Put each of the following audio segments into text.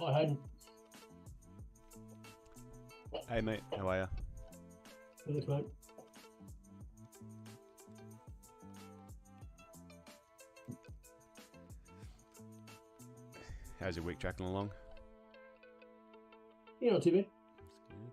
Hi, Hayden. Hey mate, how are you? Good, mate. How's your week tracking along? Yeah, not too bad. That's good.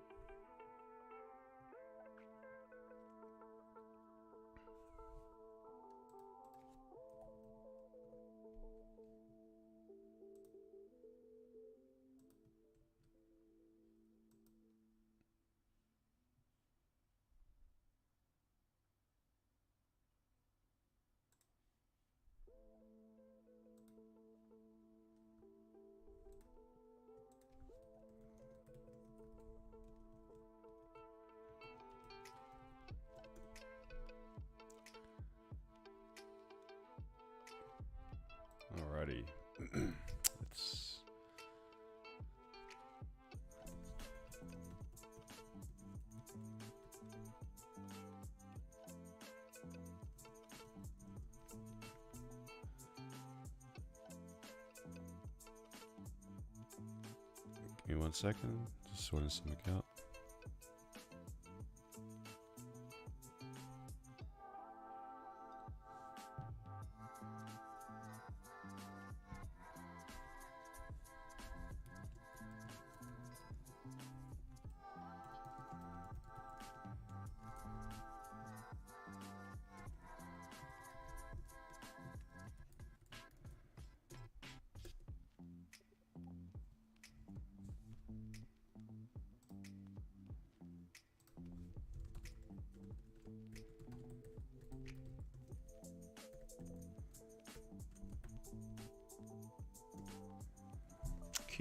Alrighty. Let's give me 1 second. Just sorting something out.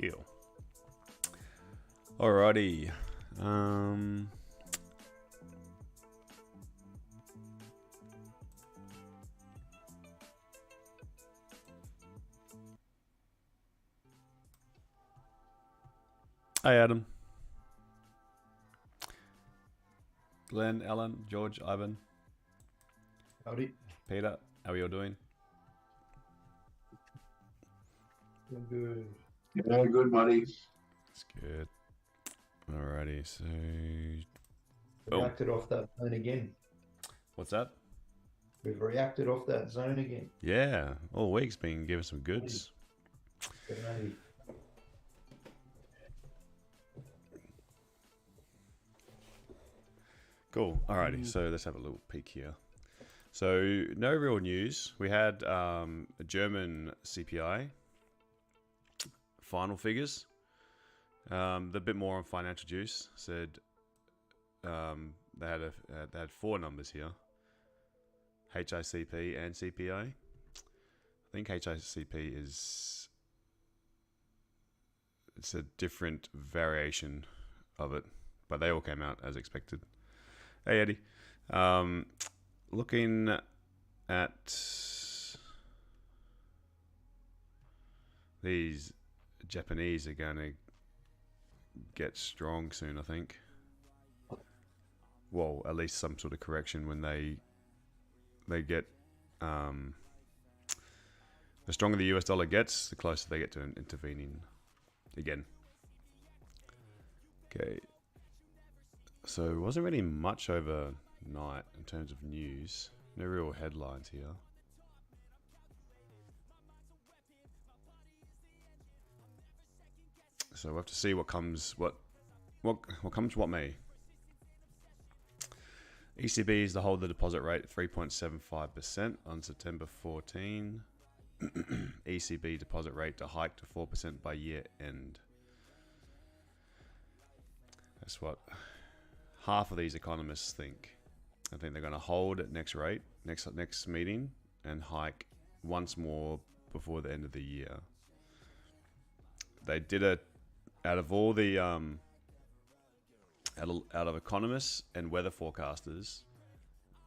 Cool. Alrighty. Hi Adam. Glenn, Alan, George, Ivan, Howdy. Peter, how are you all doing? Good. Yeah, good, buddy. That's good. Alrighty, so Reacted off that zone again. what's that? We've reacted off that zone again. Yeah, all week's been giving some goods. 780. Cool. Alrighty, so let's have a little peek here. So no real news. We had a German CPI final figures. The bit more on financial juice said they had 4 numbers here: HICP and CPI. I think HICP it's a different variation of it, but they all came out as expected. Hey Eddie, looking at these Japanese are going to get strong soon, I think. Well, at least some sort of correction when they get the stronger the US dollar gets, the closer they get to intervening again. Okay. So it wasn't really much overnight in terms of news. No real headlines here. So we'll have to see what comes what may. ECB is to hold the deposit rate at 3.75% on September 14. ECB deposit rate to hike to 4% by year end. That's what half of these economists think. I think they're going to hold at next meeting and hike once more before the end of the year. They did it out of all the out of economists and weather forecasters.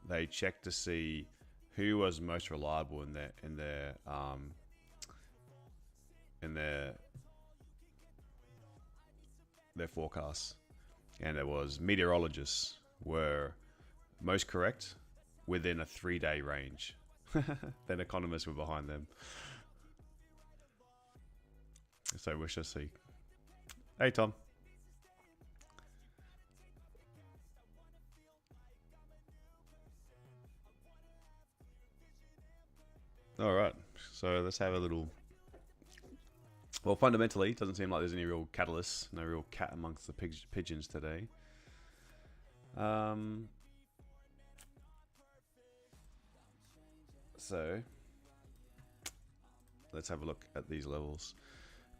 They checked to see who was most reliable in their forecasts. And it was meteorologists were most correct within a 3-day range. Then economists were behind them. So we shall see. Hey, Tom. All right. So let's have a little. Well, fundamentally, it doesn't seem like there's any real catalysts, no real cat amongst the pigeons today. So let's have a look at these levels.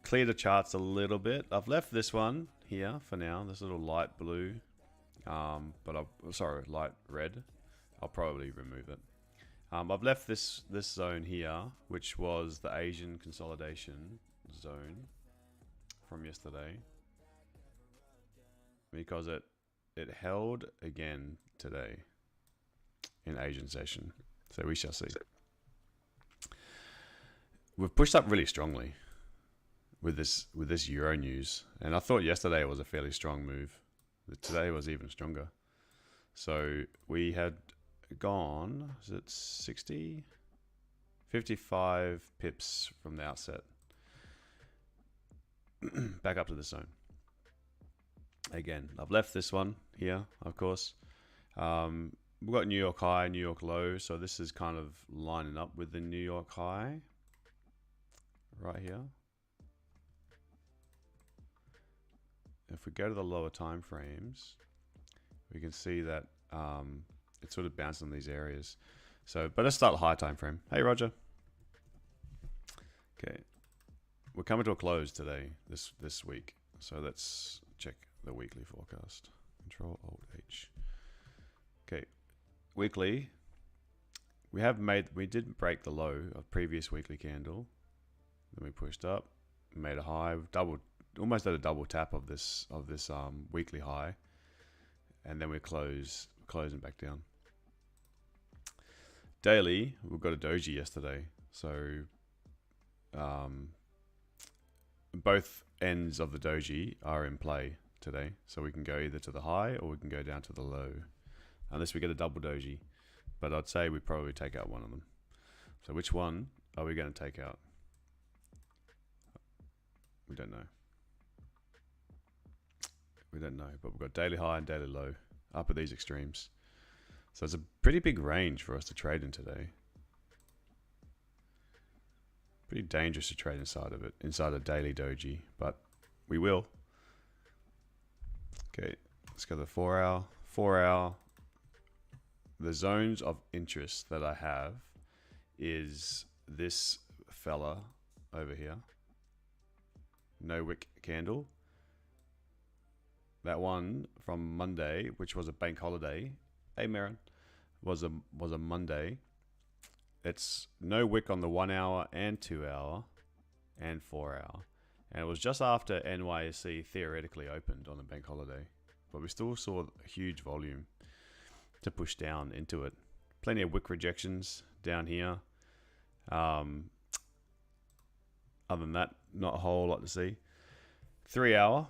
Clear the charts a little bit. I've left this one here for now. This little light blue, sorry, light red. I'll probably remove it. I've left this zone here, which was the Asian consolidation zone from yesterday, because it held again today in Asian session. So we shall see. We've pushed up really strongly with this Euro news, and I thought yesterday was a fairly strong move. Today was even stronger. So we had gone, is it 60? 55 pips from the outset. Back up to the zone. Again, I've left this one here, of course. We've got New York high, New York low, so this is kind of lining up with the New York high right here. If we go to the lower time frames, we can see that it sort of bounced on these areas. So, but let's start the high time frame. Hey, Roger. Okay, we're coming to a close today, this week. So let's check the weekly forecast. Control Alt H. Okay, weekly. We did break the low of previous weekly candle. Then we pushed up, made a high, almost at a double tap of this weekly high, and then we closing back down. Daily, we've got a doji yesterday, so both ends of the doji are in play today. So we can go either to the high or we can go down to the low, unless we get a double doji. But I'd say we probably take out one of them. So which one are we going to take out? We don't know. We don't know, but we've got daily high and daily low up at these extremes. So it's a pretty big range for us to trade in today. Pretty dangerous to trade inside of it, inside a daily doji, but we will. Okay, let's go to the 4 hour. 4 hour. The zones of interest that I have is this fella over here. No wick candle. That one from Monday, which was a bank holiday. Hey, Marin, was a Monday. It's no wick on the 1 hour and 2 hour and 4 hour. And it was just after NYSE theoretically opened on a bank holiday. But we still saw a huge volume to push down into it. Plenty of wick rejections down here. Other than that, not a whole lot to see. 3 hour.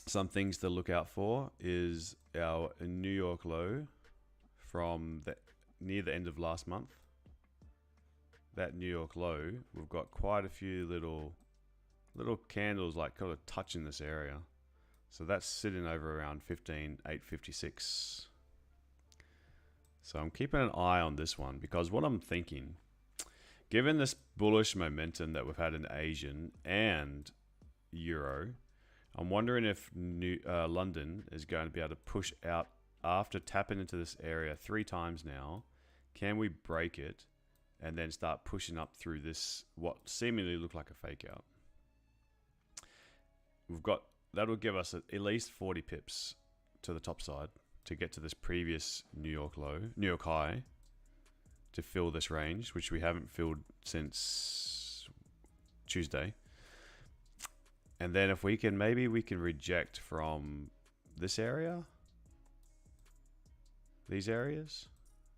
Some things to look out for is our New York low from near the end of last month. That New York low, we've got quite a few little candles like kind of touching this area. So that's sitting over around 15,856. So I'm keeping an eye on this one, because what I'm thinking, given this bullish momentum that we've had in Asian and Euro, I'm wondering if London is going to be able to push out after tapping into this area 3 times now. Can we break it and then start pushing up through this, what seemingly look like a fake out? That'll give us at least 40 pips to the top side to get to this previous New York low, New York high, to fill this range, which we haven't filled since Tuesday. And then if we can, maybe we can reject from this area, these areas.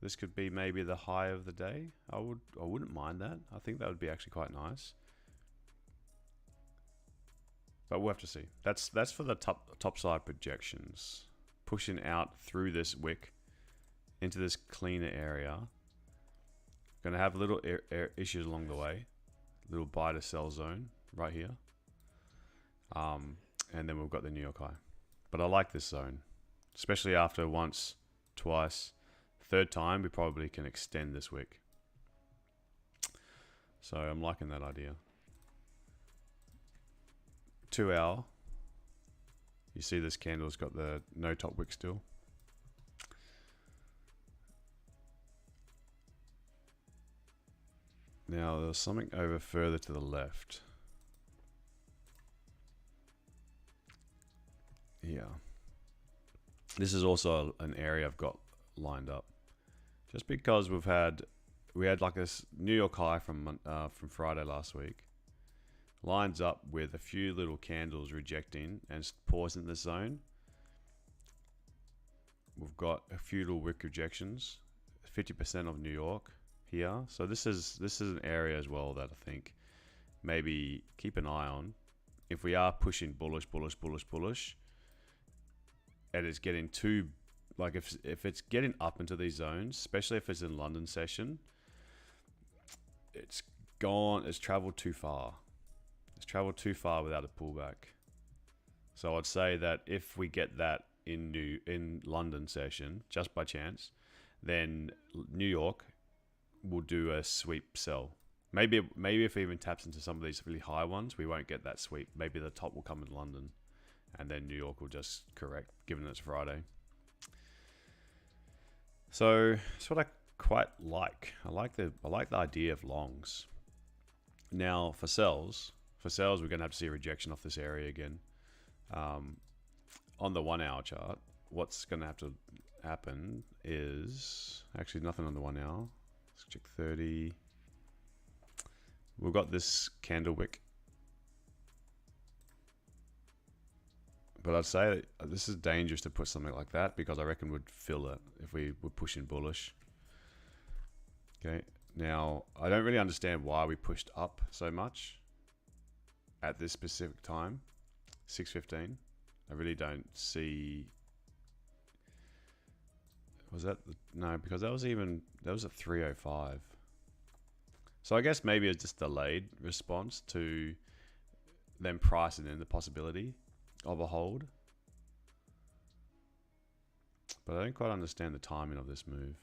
This could be maybe the high of the day. I wouldn't mind that. I think that would be actually quite nice. But we'll have to see. That's for the top side projections. Pushing out through this wick into this cleaner area. Going to have little issues along the way. Little buy to sell zone right here. And then we've got the New York high. But I like this zone, especially after once, twice, third time, we probably can extend this wick. So I'm liking that idea. 2 hour. You see this candle's got the no top wick still. Now there's something over further to the left. Yeah. This is also an area I've got lined up. Just because we had like this New York high from Friday last week. Lines up with a few little candles rejecting and pausing the zone. We've got a few little wick rejections, 50% of New York here. So this is an area as well that I think maybe keep an eye on. If we are pushing bullish, and it's getting too, like if it's getting up into these zones, especially if it's in London session, it's traveled too far. It's traveled too far without a pullback. So I'd say that if we get that in London session, just by chance, then New York will do a sweep sell. Maybe if it even taps into some of these really high ones, we won't get that sweep. Maybe the top will come in London, and then New York will just correct, given it's Friday. So that's what I quite like. I like the idea of longs. Now for sells, we're going to have to see a rejection off this area again. On the 1 hour chart, what's going to have to happen is actually nothing on the 1 hour. Let's check 30. We've got this candle wick. But I'd say that this is dangerous to put something like that because I reckon we'd fill it if we were pushing bullish. Okay, now I don't really understand why we pushed up so much at this specific time, 6:15. I really don't see. Was that no? Because that was at 3:05. So I guess maybe it's just delayed response to them pricing in the possibility of a hold. But I don't quite understand the timing of this move.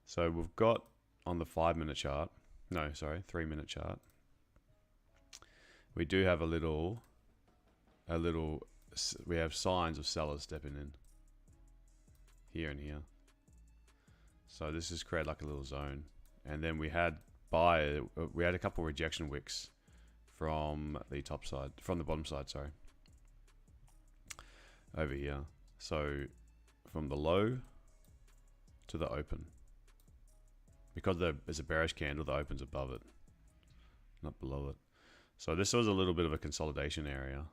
So we've got on the 5-minute chart, 3-minute chart, we do have we have signs of sellers stepping in here and here. So this has created like a little zone. And then we had a couple rejection wicks from the bottom side, sorry. Over here. So from the low to the open. Because there's a bearish candle that opens above it, not below it. So this was a little bit of a consolidation area.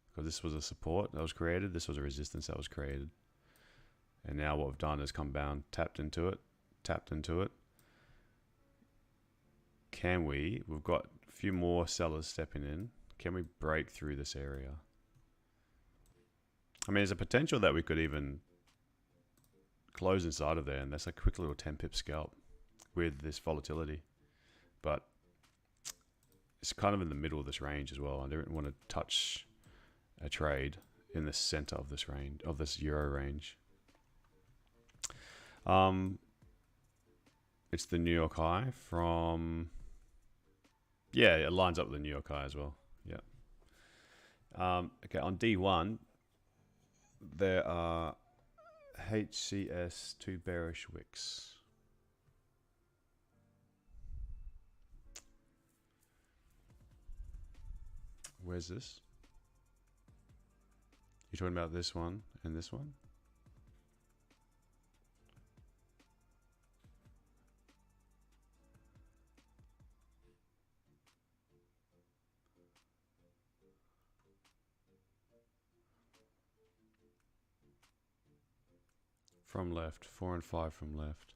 Because this was a support that was created. This was a resistance that was created. And now what we've done is come down, tapped into it. We've got a few more sellers stepping in. Can we break through this area? I mean, there's a potential that we could even close inside of there, and that's a quick little 10 pip scalp with this volatility. But it's kind of in the middle of this range as well. I don't want to touch a trade in the center of this range, of this euro range. It's the New York high from, yeah, it lines up with the New York high as well. Yeah. Okay, on D1, there are HCS 2 bearish wicks. Where's this? You're talking about this one and this one? From left, 4 and 5 from left.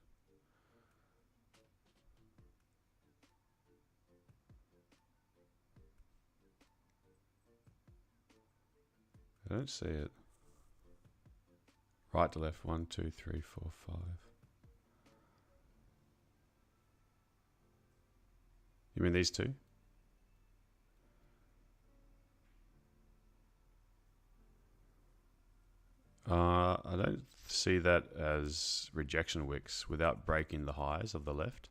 I don't see it. Right to left, 1, 2, 3, 4, 5. You mean these two? just see that as rejection wicks without breaking the highs of the left.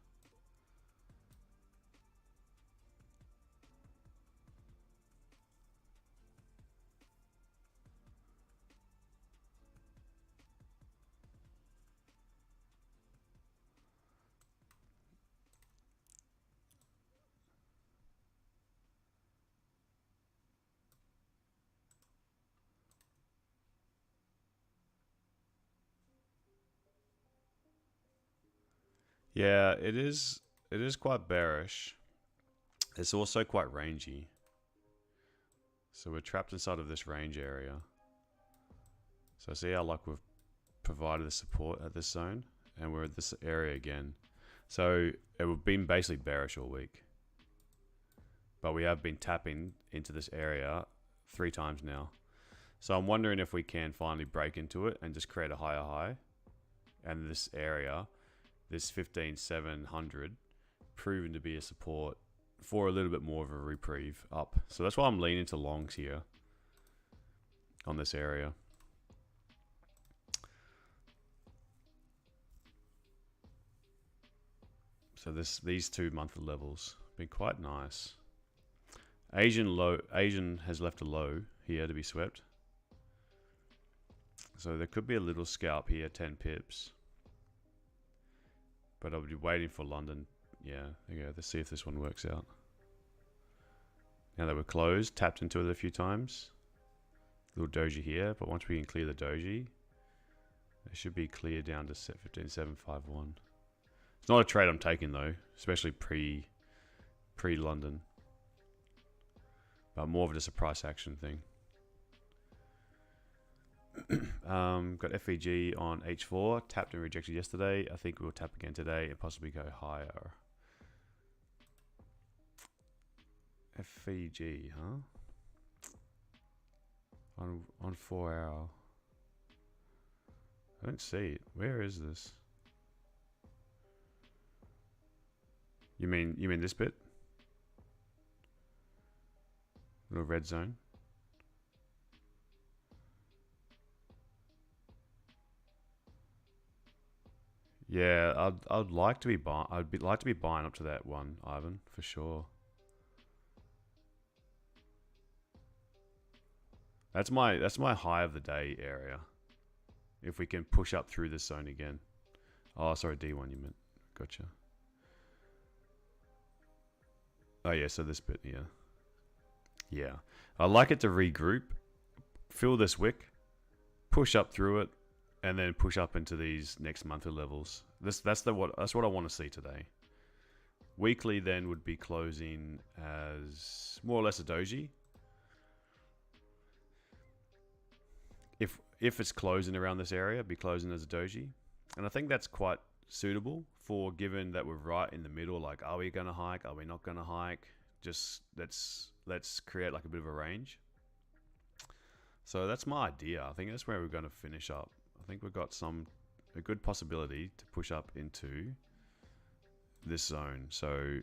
Yeah, it is. It is quite bearish. It's also quite rangy. So we're trapped inside of this range area. So see how like we've provided the support at this zone, and we're at this area again. So we've been basically bearish all week, but we have been tapping into this area 3 times now. So I'm wondering if we can finally break into it and just create a higher high, and this area, this 15,700, proven to be a support for a little bit more of a reprieve up. So that's why I'm leaning to longs here on this area. So these 2 monthly levels been quite nice. Asian has left a low here to be swept. So there could be a little scalp here, 10 pips. But I'll be waiting for London. Yeah, there you go. Let's see if this one works out. Now that we're closed, tapped into it a few times. Little doji here, but once we can clear the doji, it should be clear down to 15,751. It's not a trade I'm taking though, especially pre-London. But more of just a price action thing. Got FEG on H4, tapped and rejected yesterday. I think we'll tap again today and possibly go higher. FEG, huh? On 4 hour. I don't see it. Where is this? You mean this bit? Little red zone. Yeah, I'd like to be buying. Like to be buying up to that one, Ivan, for sure. That's my high of the day area. If we can push up through this zone again. Oh, sorry, D1 you meant. Gotcha. Oh yeah, so this bit here. Yeah, I like it to regroup, fill this wick, push up through it, and then push up into these next monthly levels. That's what I want to see today. Weekly then would be closing as more or less a doji. If it's closing around this area, be closing as a doji, and I think that's quite suitable for given that we're right in the middle. Like, are we going to hike? Are we not going to hike? Just let's create like a bit of a range. So that's my idea. I think that's where we're going to finish up. I think we've got a good possibility to push up into this zone. So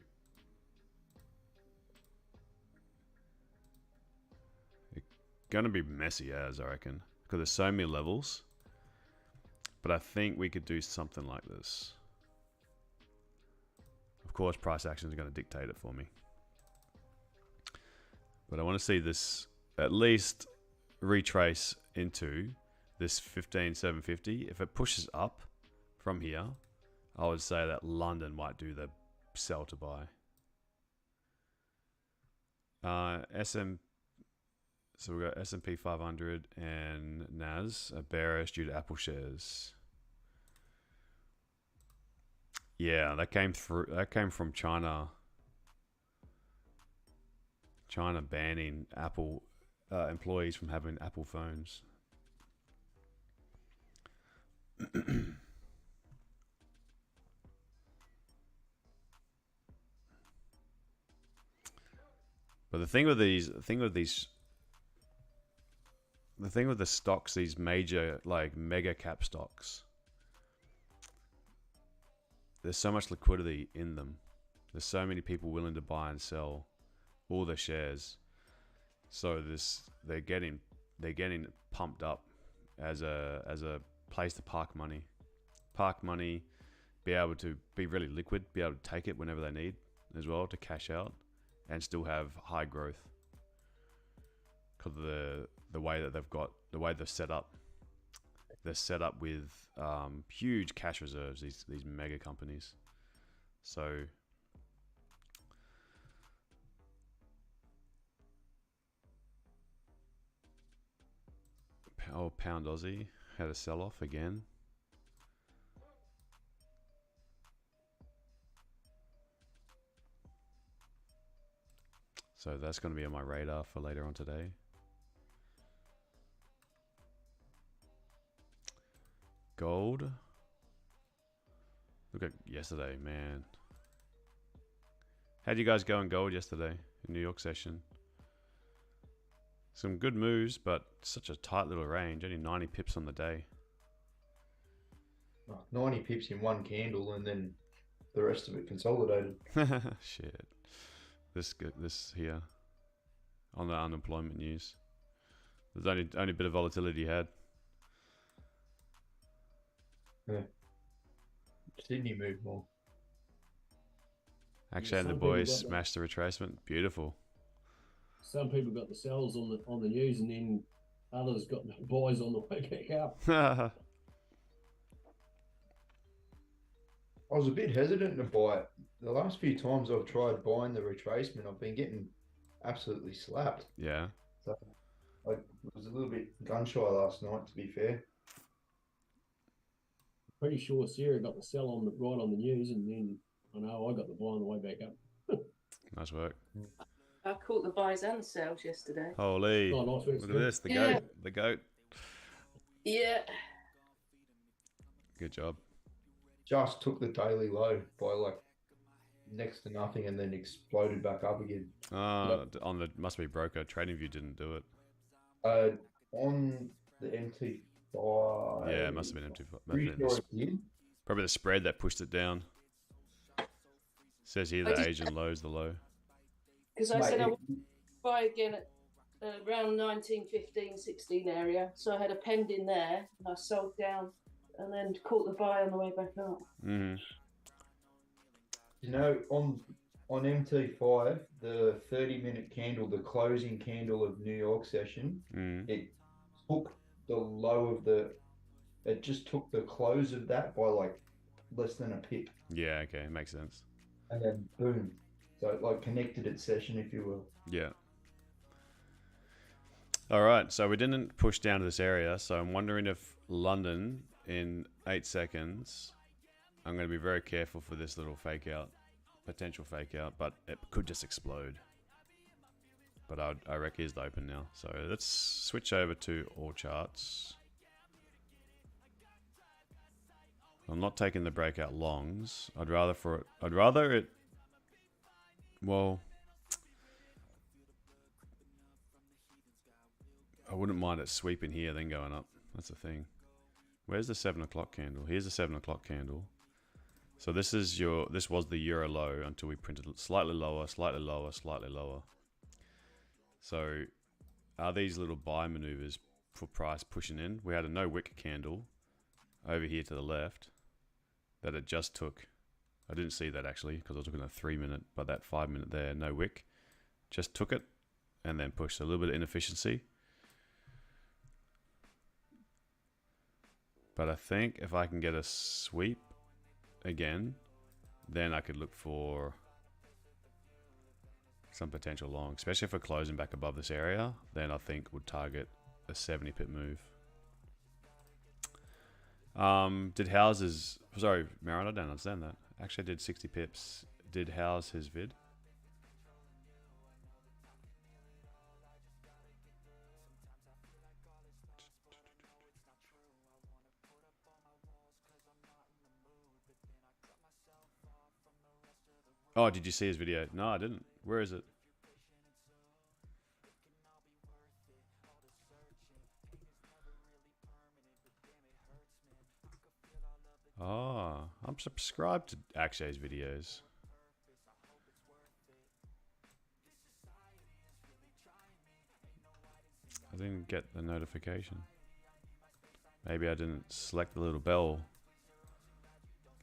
it's going to be messy as I reckon, because there's so many levels. But I think we could do something like this. Of course, price action is going to dictate it for me. But I want to see this at least retrace into this 15,750. If it pushes up from here, I would say that London might do the sell to buy. So we've got S&P 500 and NAS are bearish due to Apple shares. Yeah, that came from China. China banning Apple employees from having Apple phones. But the thing with the stocks, these major like mega cap stocks, there's so much liquidity in them. There's so many people willing to buy and sell all their shares. So they're getting pumped up as a place to park money. Park money, be able to be really liquid, be able to take it whenever they need as well to cash out, and still have high growth because of the way that the way they're set up. They're set up with huge cash reserves. These mega companies. So pound Aussie had a sell off again. So that's going to be on my radar for later on today. Gold. Look at yesterday, man. How'd you guys go in gold yesterday in New York session? Some good moves, but such a tight little range. Only 90 pips on the day. 90 pips in one candle, and then the rest of it consolidated. Shit. This here on the unemployment news. There's only a bit of volatility had. Yeah. Sydney moved more. Actually, and the Some people boys got that. smashed the retracement. Beautiful. Some people got the sells on the news, and then others got the buys on the way back up. I was a bit hesitant to buy it. The last few times I've tried buying the retracement, I've been getting absolutely slapped. Yeah. So I was a little bit gun shy last night, to be fair. Pretty sure Sarah got the sell right on the news, and then I know I got the buy on the way back up. Nice work. I caught the buys and sells yesterday. Holy. Oh, nice work, Look at Steve. this. The Yeah. goat. The goat. Yeah. Good job. Just took the daily low by like next to nothing and then exploded back up again. On the must be broker. TradingView didn't do it. On the MT5. Yeah, it must have been empty. Pretty sure it did. Probably the spread that pushed it down. Says here I the just- Asian low is the low. Because I Mate, said I it- would buy again at around 1915, 16 area. So I had a pending there, and I sold down, and then caught the buy on the way back up. Mm-hmm. You know, on MT5, the 30-minute candle, the closing candle of New York session, Mm. it took the low of it just took the close of that by like less than a pip, Yeah, okay, makes sense. and then boom. So it like connected its session, if you will. Yeah. All right, so we didn't push down to this area, so I'm wondering if London in 8 seconds, I'm going to be very careful for this little fake out, potential fake out, but it could just explode. But I reckon it's open now. So let's switch over to all charts. I'm not taking the breakout longs. I'd rather it. Well, I wouldn't mind it sweeping here then going up. That's the thing. Where's the 7 o'clock candle? Here's the 7 o'clock candle. So this was the euro low until we printed slightly lower, slightly lower, slightly lower. So are these little buy maneuvers for price pushing in? We had a no wick candle over here to the left that it just took. I didn't see that actually because I was looking at 3 minute, but that 5 minute there, no wick, just took it and then pushed. A little bit of inefficiency. But I think if I can get a sweep again, then I could look for some potential long, especially if we're closing back above this area, then I think would target a 70 pip move. Did House's, sorry, Marin, I don't understand that. Actually, I did 60 pips. Did House his vid? Oh, did you see his video? No, I didn't. Where is it? Oh, I'm subscribed to Akshay's videos. I didn't get the notification. Maybe I didn't select the little bell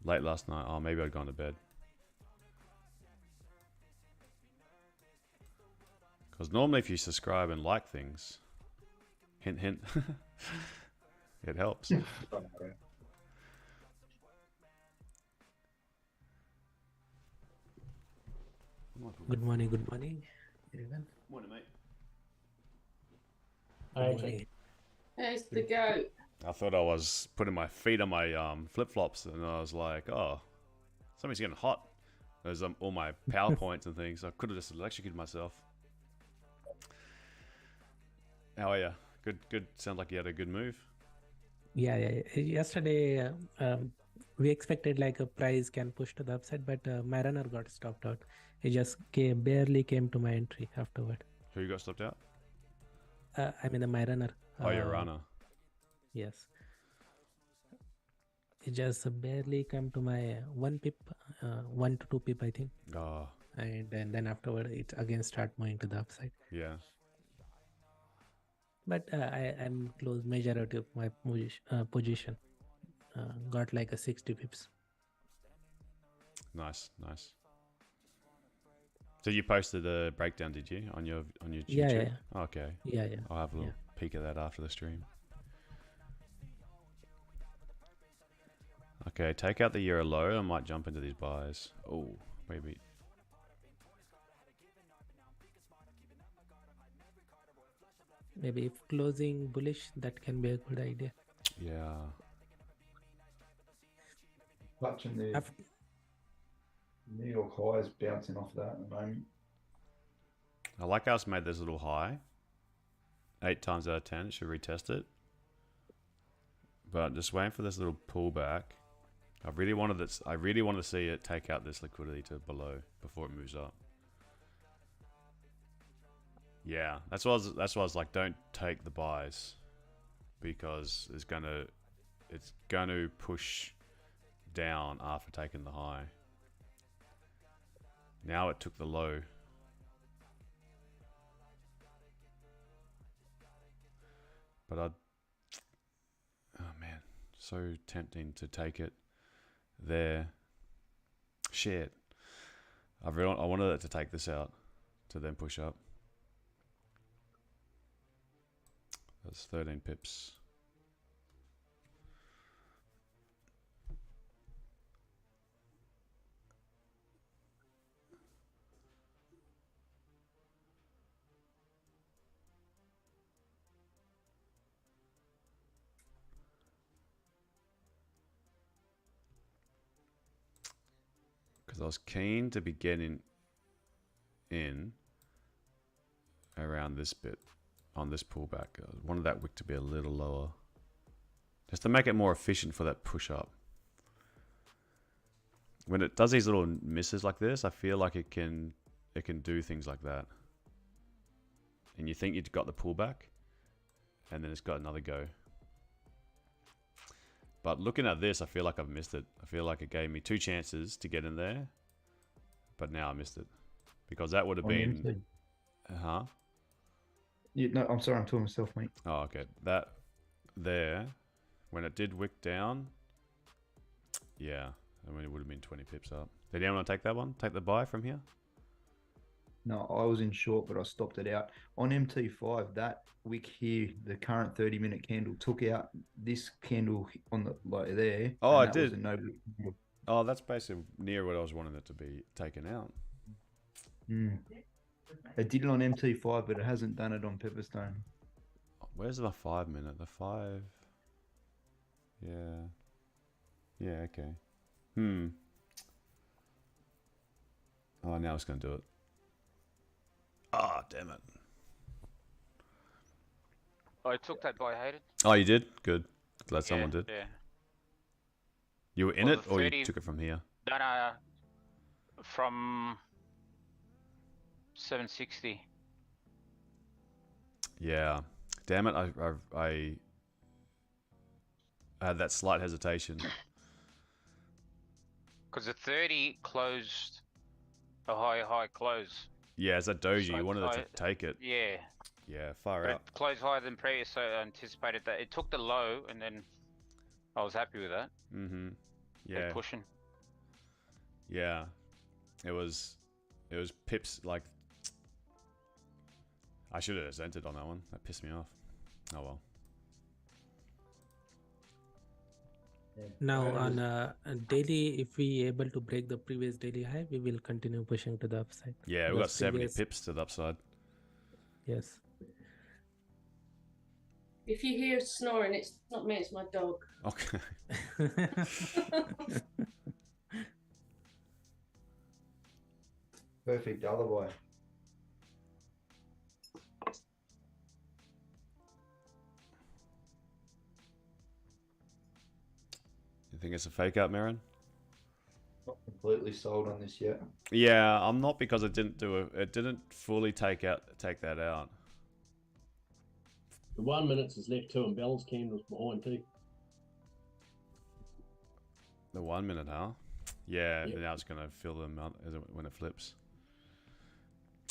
late last night. Oh, maybe I'd gone to bed. Because normally if you subscribe and like things, hint, hint, it helps. Good morning, everyone. Morning, mate. Good morning. There's the goat. I thought I was putting my feet on my flip-flops, and I was like, oh, something's getting hot. There's all my PowerPoints and things. I could have just electrocuted myself. How are you? Good. Sounds like you had a good move. Yeah. Yesterday, we expected like a price can push to the upside, but my runner got stopped out. He just barely came to my entry afterward. Who got stopped out? I mean, my runner. Oh, your runner. Yes. It just barely come to my 1 pip, 1 to 2 pip, I think. Oh, And then afterward, it again start moving to the upside. yeah. But I'm close majority of my position. Got like a 60 pips. Nice. So you posted a breakdown, did you, on your YouTube? Yeah. Okay. Yeah. I'll have a little peek at that after the stream. Okay, take out the euro low. I might jump into these buys. Oh, maybe. Maybe if closing bullish, that can be a good idea. Yeah. Watching the New York highs bouncing off that at the moment. I like how it's made this little high. 8 times out of 10, it should retest it. But just waiting for this little pullback. I really wanted to see it take out this liquidity to below before it moves up. Yeah, that's why I was like, don't take the buys, because it's gonna push down after taking the high. Now it took the low. But oh man, so tempting to take it there. Shit. I wanted it to take this out to then push up. That's 13 pips. Because I was keen to be getting in around this bit on this pullback. I wanted that wick to be a little lower, just to make it more efficient for that push up. When it does these little misses like this, I feel like it can do things like that. And you think you've got the pullback, and then it's got another go. But looking at this, I feel like I've missed it. I feel like it gave me 2 chances to get in there, but now I missed it, because that would have been. Yeah, no, I'm sorry, I'm talking myself, mate. Oh, okay. That there, when it did wick down, yeah, I mean, it would have been 20 pips up. Did anyone want to take that one? Take the buy from here? No, I was in short, but I stopped it out. On MT5, that wick here, the current 30-minute candle, took out this candle on the like there. Oh, I that did. was a no wick candle. Oh, that's basically near what I was wanting it to be taken out. It did it on MT5, but it hasn't done it on Pepperstone. Where's the 5 minute? The 5. Yeah. Yeah, okay. Oh, now it's going to do it. Ah, oh, damn it. I took that by Haydos. Oh, you did? Good. Glad someone did. Yeah. You were in it, or you took it from here? No. From 760. Yeah. Damn it, I had that slight hesitation. Because the 30 closed a high close. Yeah, as a doji, So you wanted it to take it. Yeah. Yeah, far But out. it closed higher than previous, so I anticipated that. It took the low and then I was happy with that. Mm-hmm. They're Yeah. pushing. Yeah. It was pips like. I should have just entered on that one. That pissed me off. Oh well. Yeah. Now It on was- a daily, if we able to break the previous daily high, we will continue pushing to the upside. Yeah, we The got 70 previous- pips to the upside. Yes. If you hear snoring, it's not me, it's my dog. Okay. perfect alibi. You think it's a fake out, Marin? Not completely sold on this yet. Yeah, I'm not, because it didn't fully take that out. The 1 minute is left 2 and Bell's candles behind too. The 1 minute, huh? Yeah, Yep. now it's gonna fill them out when it flips.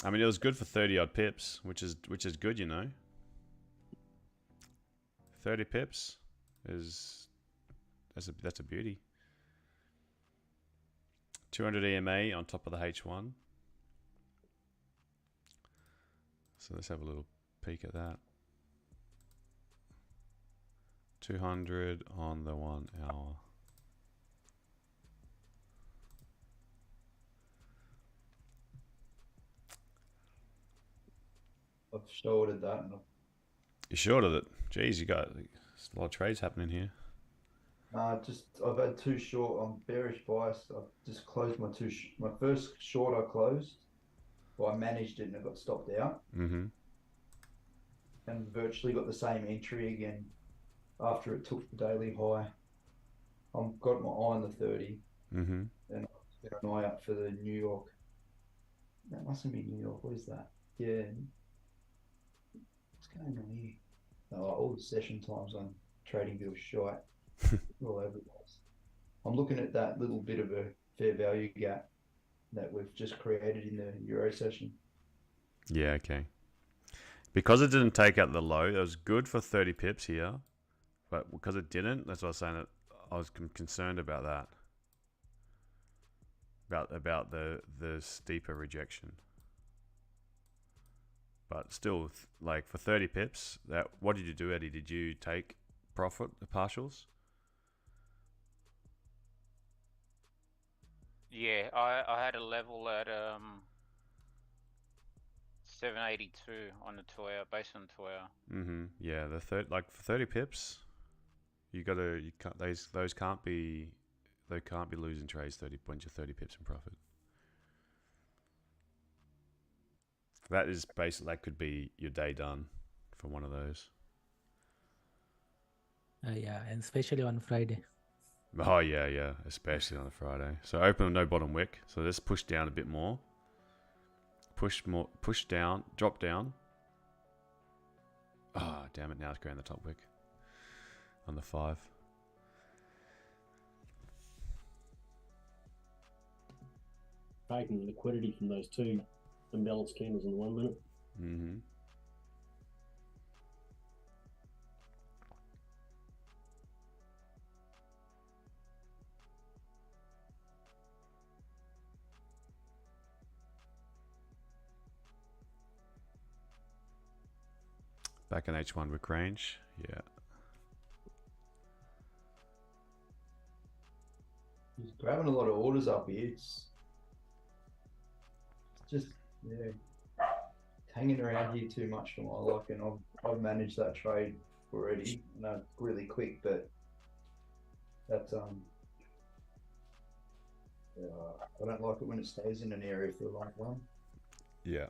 I mean, it was good for 30 odd pips, which is good, you know. 30 pips is that's a beauty. 200 EMA on top of the H1. So let's have a little peek at that. 200 on the 1 hour. I've shorted that. And You shorted it. Jeez, you got there's a lot of trades happening here. I've had two short. I'm bearish biased. I've just closed my first short I closed. Well, I managed it and it got stopped out. Mm-hmm. And virtually got the same entry again after it took the daily high. I've got my eye on the 30 Mm-hmm. and I've got an eye out for the New York. That mustn't be New York. What is that? Yeah. What's going on here? Oh, all the session times on TradingView shite all over the place. I'm looking at that little bit of a fair value gap that we've just created in the Euro session. Yeah, okay. Because it didn't take out the low, it was good for 30 pips here. But because it didn't, that's what I was saying, that I was concerned about that. About the steeper rejection. But still, like for 30 pips, what did you do, Eddie? Did you take profit, the partials? Yeah, I had a level at 782 on the 2 hour, based on the 2 hour. Mm-hmm. Yeah, for 30 pips, you can't, those can't be losing trades 30 pips in profit. That is basically, that could be your day done for one of those. Yeah, and especially on Friday. Oh yeah, especially on a Friday. So open no bottom wick. So let's push down a bit more. Push down, drop down. Ah, damn it! Now it's going the top wick on the 5. Taking the liquidity from those two imbalanced candles in the 1 minute. Mm-hmm. Back in H1 wick range, yeah. He's grabbing a lot of orders up here. It's just hanging around here too much for my liking. I've managed that trade already. I know it's really quick, but that's I don't like it when it stays in an area for a long time. Yeah.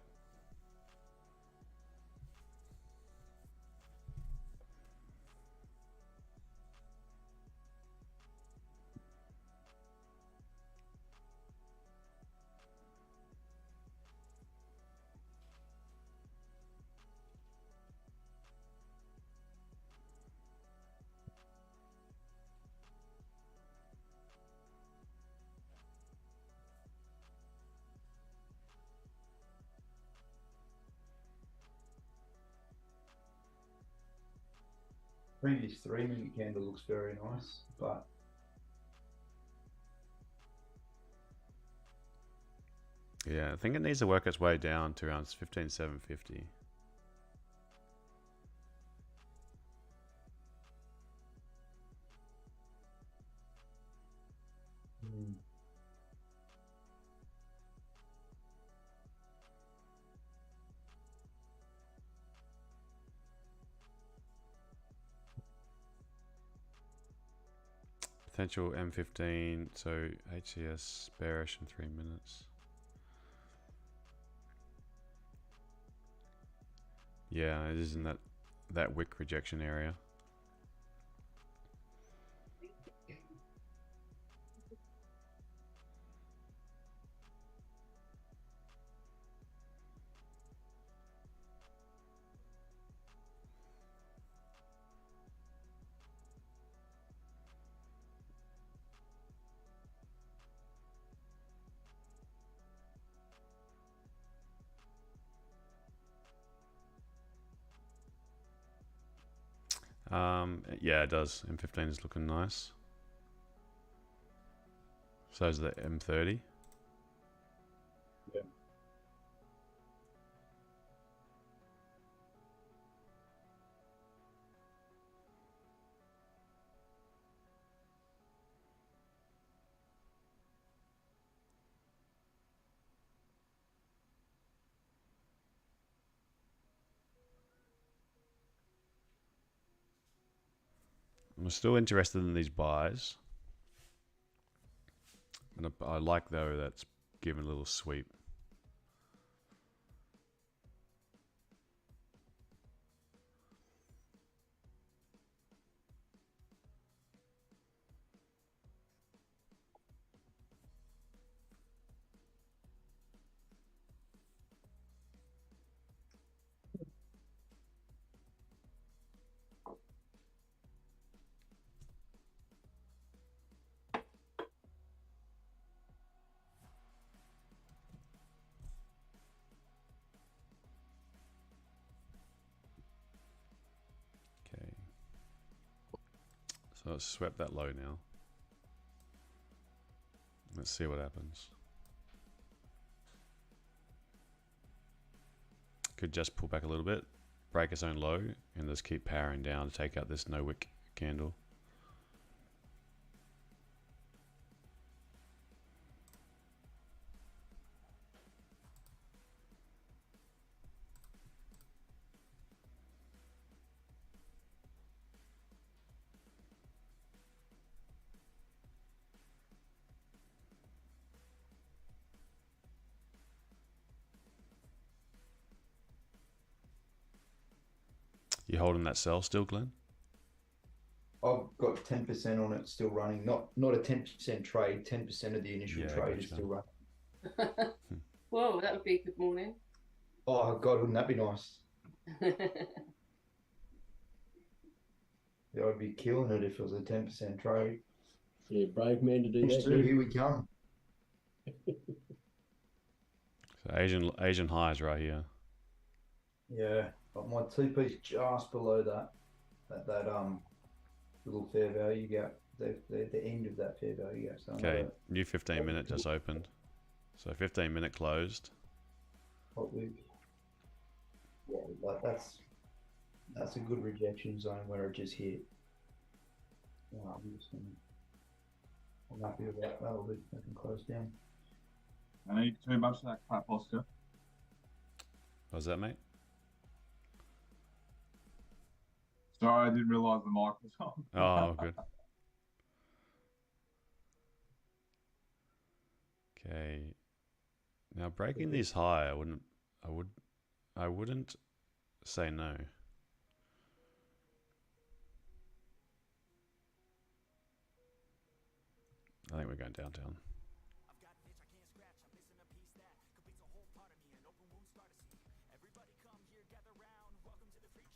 previous 3-minute candle looks very nice, but Yeah, I think it needs to work its way down to around 15,750. Potential M15, so HCS bearish in 3 minutes. Yeah, it is in that wick rejection area. Yeah, it does. M15 is looking nice. So is the M30. Yeah. I'm still interested in these buys. And I like, though, that's given a little sweep. Okay. So let's sweep that low now. Let's see what happens. Could just pull back a little bit, break its own low, and just keep powering down to take out this no wick candle. You holding that sell still, Glenn? I've got 10% on it still running. Not a 10% trade. 10% of the initial trade is still running. Whoa, that would be a good morning. Oh God, wouldn't that be nice? Yeah, I'd be killing it if it was a 10% trade. Yeah, brave man to do that. Stu, here we come. So Asian highs right here. Yeah, but my TP's just below that little fair value gap, the end of that fair value gap. So Okay, new 15-minute just opened. So 15-minute closed. Yeah, like that's a good rejection zone where it just hit. I'm happy with that. That'll be I can close down. I need too much of that crap, Oscar. What's that, mate? Sorry, I didn't realise the mic was on. Oh, good. Okay. Now breaking this high, I wouldn't say no. I think we're going downtown.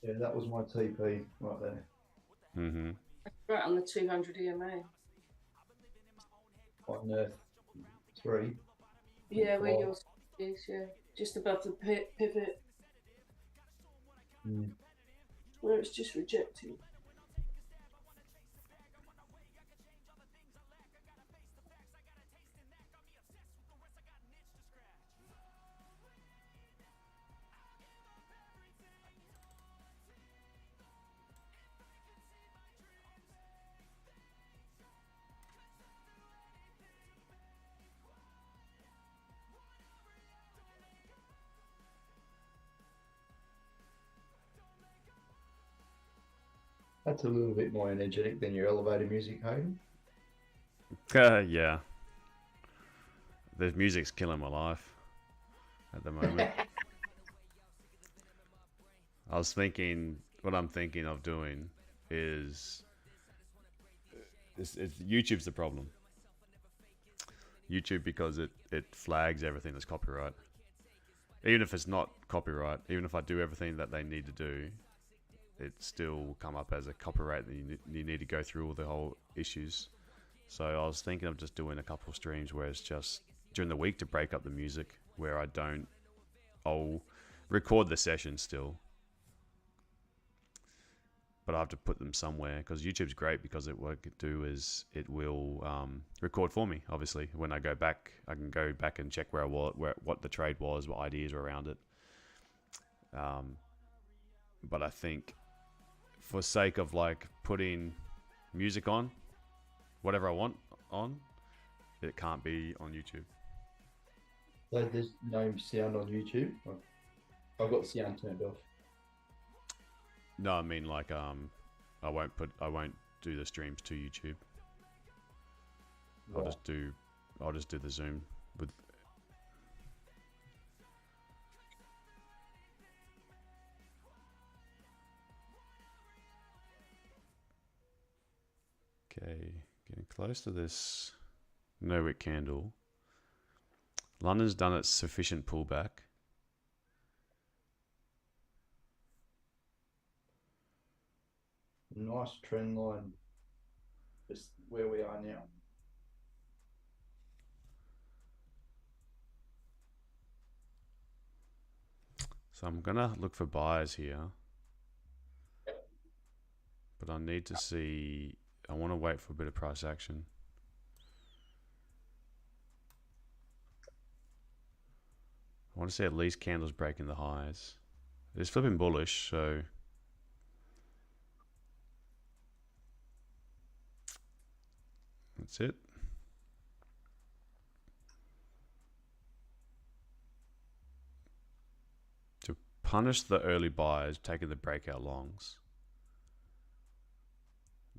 Yeah, that was my TP right there. Mm-hmm. Right on the 200 EMA. On Earth 3. Yeah, where yours is, yeah. Just above the pivot. Where it's just rejecting. That's a little bit more energetic than your elevator music, Hayden. Yeah. The music's killing my life at the moment. I was thinking, what I'm thinking of doing is YouTube's the problem. YouTube, because it flags everything as copyright. Even if it's not copyright, even if I do everything that they need to do, it still will come up as a copyright, and you need to go through all the whole issues. So I was thinking of just doing a couple of streams where it's just during the week to break up the music, where I'll record the session still, but I have to put them somewhere, because YouTube's great because what it could do is it will record for me. Obviously, when I go back, I can go back and check what the trade was, what ideas were around it. But I think, for sake of like putting music on, whatever I want on, it can't be on YouTube. So there's no sound on YouTube? I've got sound turned off. No, I mean like I won't do the streams to YouTube. Right. I'll just do the Zoom with. Okay, getting close to this no wick candle. London's done its sufficient pullback. Nice trend line, just where we are now. So I'm gonna look for buyers here, but I need to see. I want to wait for a bit of price action. I want to see at least candles breaking the highs. It's flipping bullish, so that's it. To punish the early buyers taking the breakout longs.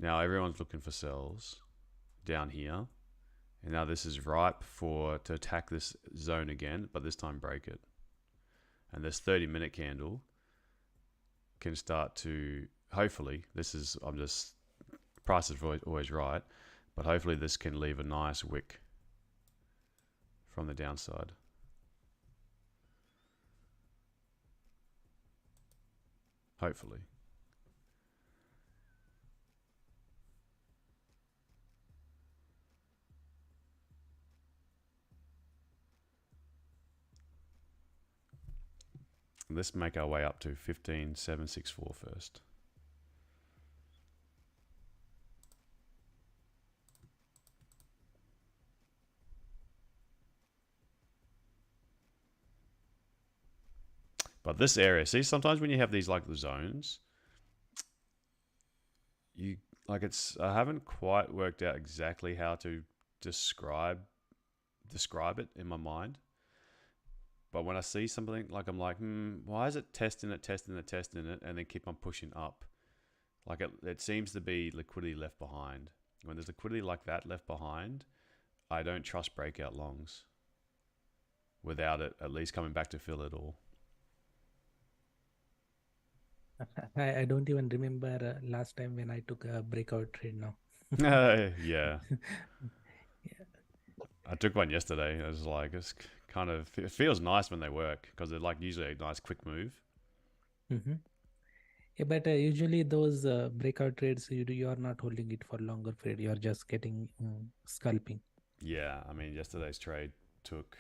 Now everyone's looking for sells down here. And now this is ripe to attack this zone again, but this time break it. And this 30-minute candle can start to, hopefully, price is always right, but hopefully this can leave a nice wick from the downside. Hopefully. Let's make our way up to 15,764 first. But this area, see, sometimes when you have these like the zones, I haven't quite worked out exactly how to describe it in my mind. But when I see something, like I'm like, why is it testing it, and then keep on pushing up? Like it seems to be liquidity left behind. When there's liquidity like that left behind, I don't trust breakout longs without it at least coming back to fill it all. I don't even remember last time when I took a breakout trade now. Yeah. Yeah. I took one yesterday. I was like, it feels nice when they work because they're like usually a nice quick move. Mm-hmm. Yeah, but usually those breakout trades, you are not holding it for longer period. You are just getting scalping. Yeah, I mean, yesterday's trade took...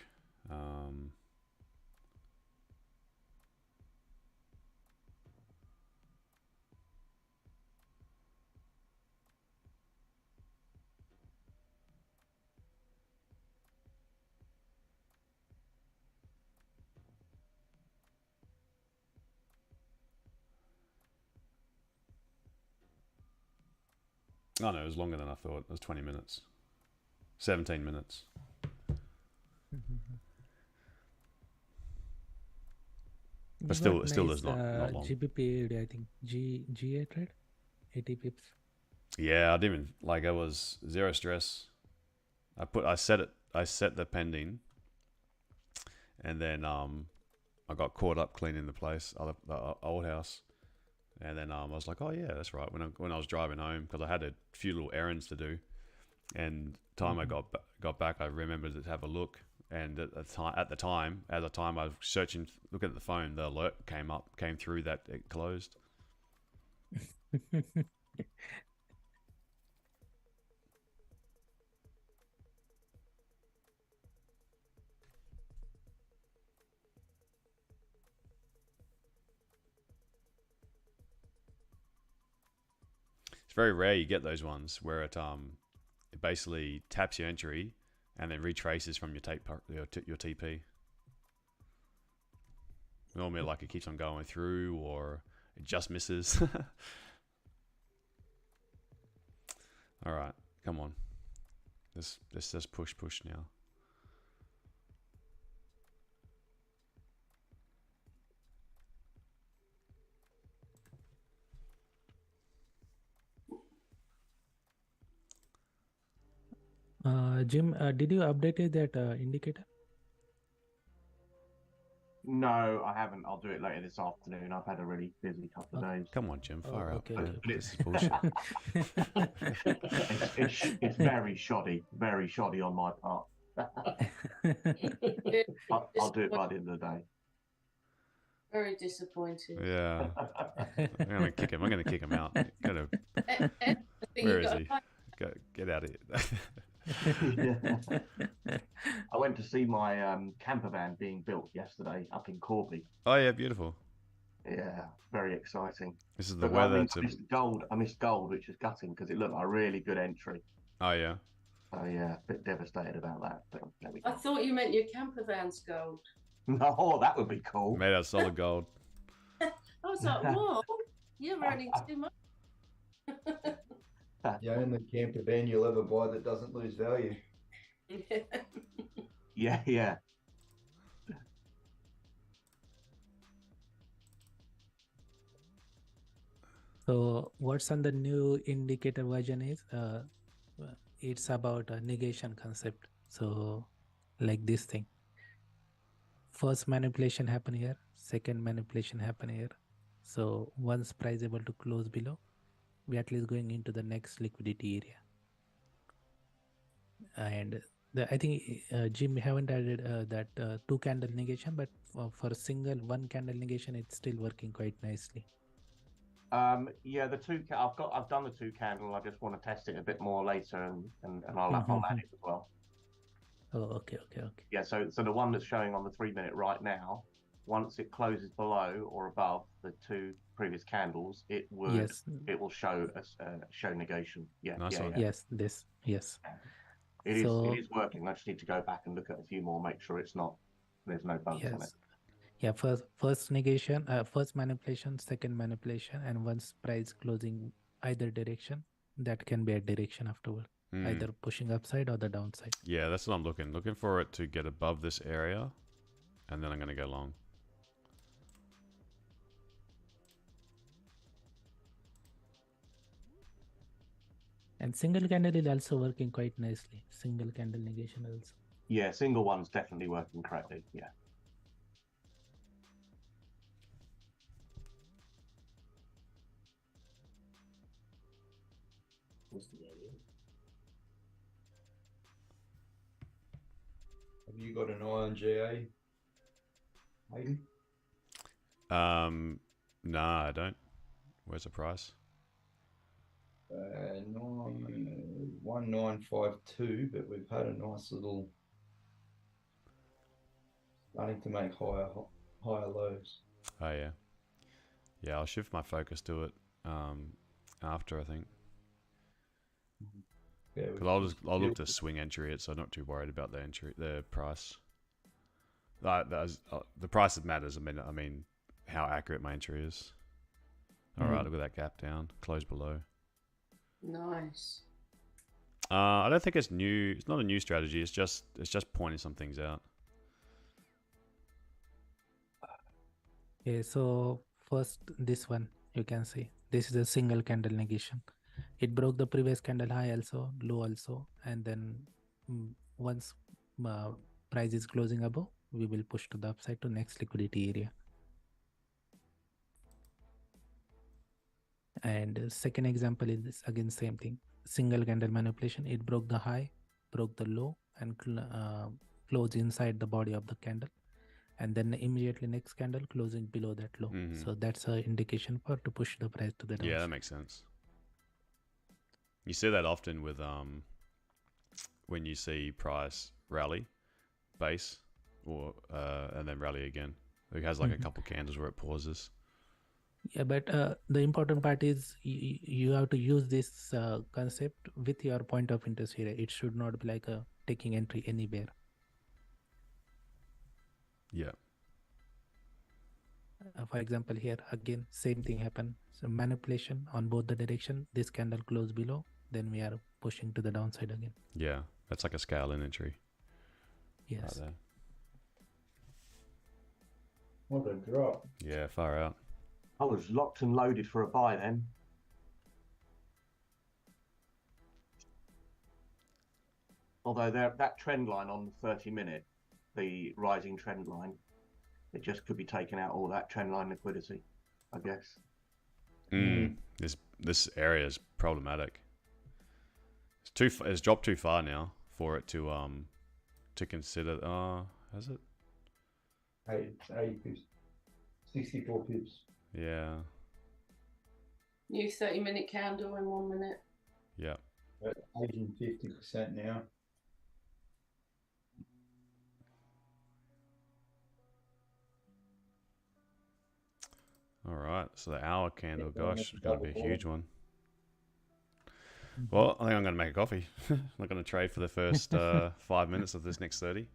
Oh no, it was longer than I thought. It was 20 minutes. 17 minutes. But still is not long. GBP, I think. GA trade? 80 pips. Yeah, I didn't even like. It was zero stress. I set the pending, and then I got caught up cleaning the place, the old house, and then I was like, oh yeah, that's right. When I was driving home, because I had a few little errands to do, and time I got back, I remembered to have a look, and at the time I was searching, looking at the phone, the alert came through that it closed. It's very rare you get those ones where it basically taps your entry and then retraces from your TP. Normally, like it keeps on going through, or it just misses. All right, come on. Let's just push now. Jim, did you update that indicator? No, I haven't. I'll do it later this afternoon. I've had a really busy couple of days. Come on, Jim, fire up. Okay. This is bullshit. It's very shoddy on my part. I'll do it by the end of the day. Very disappointed. Yeah, I'm gonna kick him. I'm gonna kick him out. Where is he? Get out of here. I went to see my camper van being built yesterday up in Corby. Oh yeah, beautiful. Yeah, very exciting. This is the But weather I missed gold, which is gutting because it looked like a really good entry. Oh yeah. So yeah, a bit devastated about that. But there we go. I thought you meant your camper van's gold. No, that would be cool. Made out of solid gold. I was like, whoa, you're earning too much. The only camper van you'll ever buy that doesn't lose value. Yeah. So what's on the new indicator version is it's about a negation concept. So like this thing. First manipulation happen here, second manipulation happen here. So once price able to close below, we at least going into the next liquidity area. And I think Jim haven't added that 2 candle negation, but for single 1 candle negation, it's still working quite nicely. Yeah, I've done the 2 candle. I just want to test it a bit more later, and I'll add it as well. Oh, okay. Yeah, so the one that's showing on the 3 minute right now, once it closes below or above the 2 previous candles, it will show show negation. Yeah, nice one. Yes, this, yes. It is working. I just need to go back and look at a few more, make sure there's no bugs on it. Yeah, first negation, first manipulation, second manipulation, and once price closing either direction, that can be a direction afterward, either pushing upside or the downside. Yeah, that's what I'm looking for it to get above this area, and then I'm gonna go long. And single candle is also working quite nicely. Single candle negation also. Yeah, single one's definitely working correctly. Yeah. Have you got an eye on GA, Hayden? Nah, I don't. Where's the price? 1952, but we've had a nice little starting to make higher lows. Oh yeah. Yeah, I'll shift my focus to it after, I think. Yeah, Because I'll look to swing entry it, so I'm not too worried about the price. The price that matters. I mean, how accurate my entry is. All right, look at that gap down, close below. Nice. I don't think it's new. It's not a new strategy. It's just pointing some things out. Okay, so first this one you can see This is a single candle negation. It broke the previous candle high also, low also, and then once price is closing above, we will push to the upside to next liquidity area. And second example is this, again same thing, single candle manipulation. It broke the high, broke the low, and closed inside the body of the candle, and then immediately next candle closing below that low. So that's an indication for to push the price to the downside. Yeah, that makes sense. You see that often with when you see price rally, base, or and then rally again. It has like a couple candles where it pauses. Yeah, but the important part is you have to use this concept with your point of interest here. It should not be like taking entry anywhere. Yeah. For example, here again, same thing happened. So manipulation on both the direction. This candle closed below, then we are pushing to the downside again. Yeah, that's like a scale in entry. Yes. Right there. What a drop. Yeah, far out. I was locked and loaded for a buy then. Although that trend line on the 30-minute, the rising trend line, it just could be taken out all that trend line liquidity, I guess. This area is problematic. It's dropped too far now for it to consider. Has it? 80 pips, 64 pips. Yeah. New 30-minute candle in 1 minute. Yeah. 150% now. All right. So the hour candle, gosh, it's going to be a huge one. Well, I think I'm going to make a coffee. I'm not going to trade for the first 5 minutes of this next 30.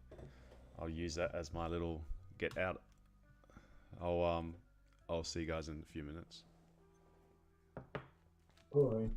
I'll use that as my little get out. I'll see you guys in a few minutes. Boy.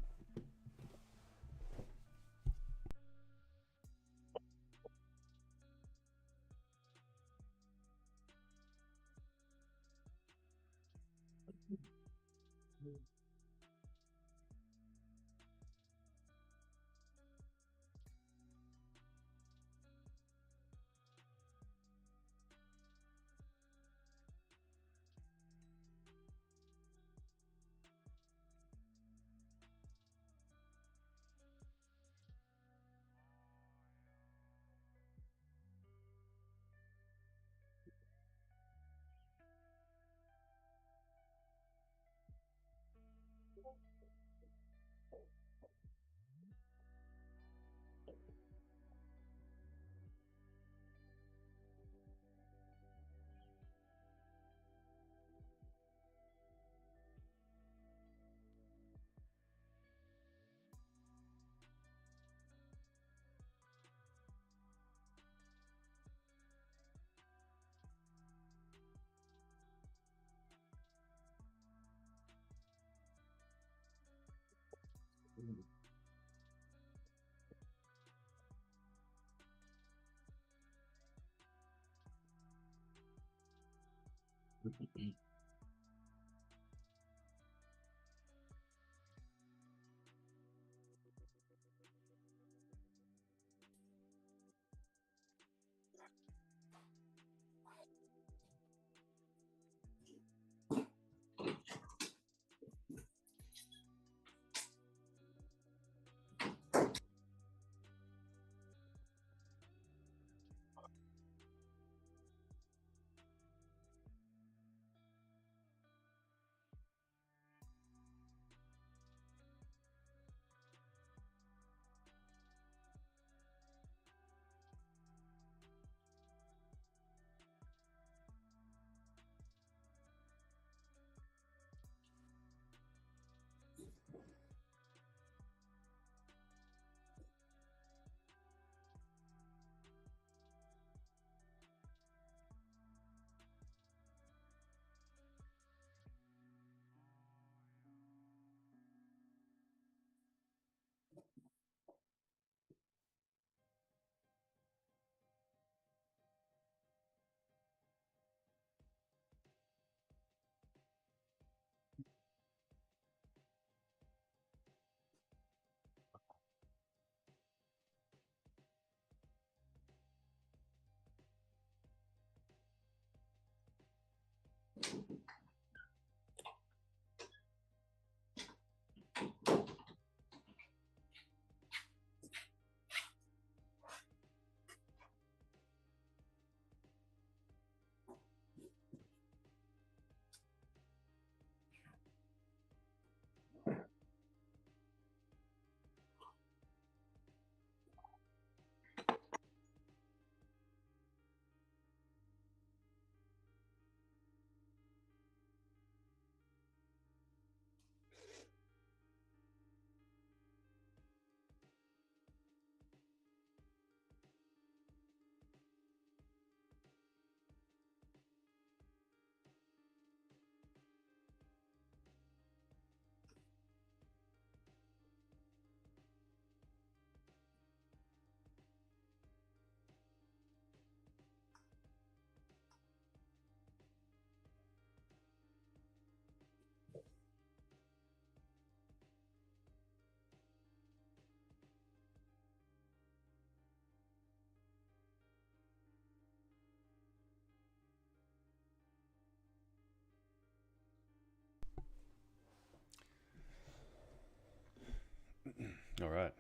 All right.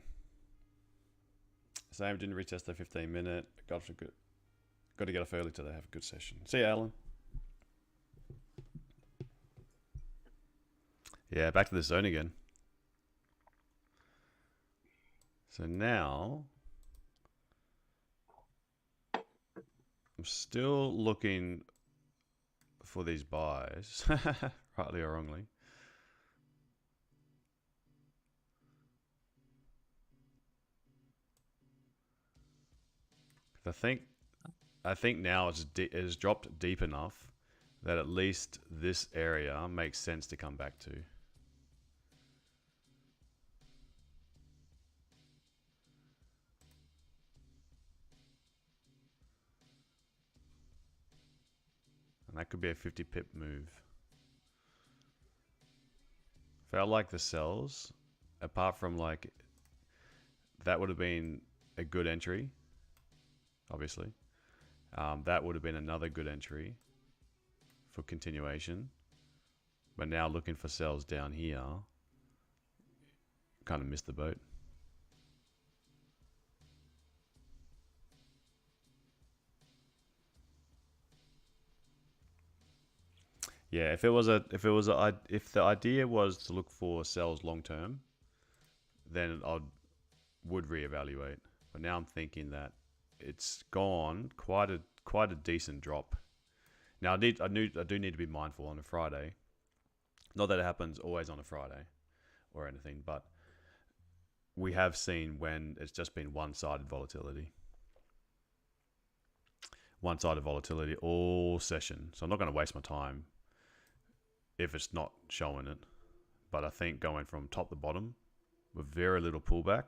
Same, didn't retest the 15-minute. Got to get off early today. Have a good session. See you, Alan. Yeah, back to the zone again. So now I'm still looking for these buys, rightly or wrongly. I think now it's dropped deep enough that at least this area makes sense to come back to. And that could be a 50 pip move. Felt like the sells, apart from like, that would have been a good entry, obviously. That would have been another good entry for continuation. But now looking for sells down here, kind of missed the boat. Yeah, if the idea was to look for sells long term, then I would reevaluate. But now I'm thinking that it's gone quite a decent drop. Now I do need to be mindful on a Friday. Not that it happens always on a Friday or anything, but we have seen when it's just been one-sided volatility. One-sided volatility all session. So I'm not going to waste my time if it's not showing it. But I think going from top to bottom with very little pullback,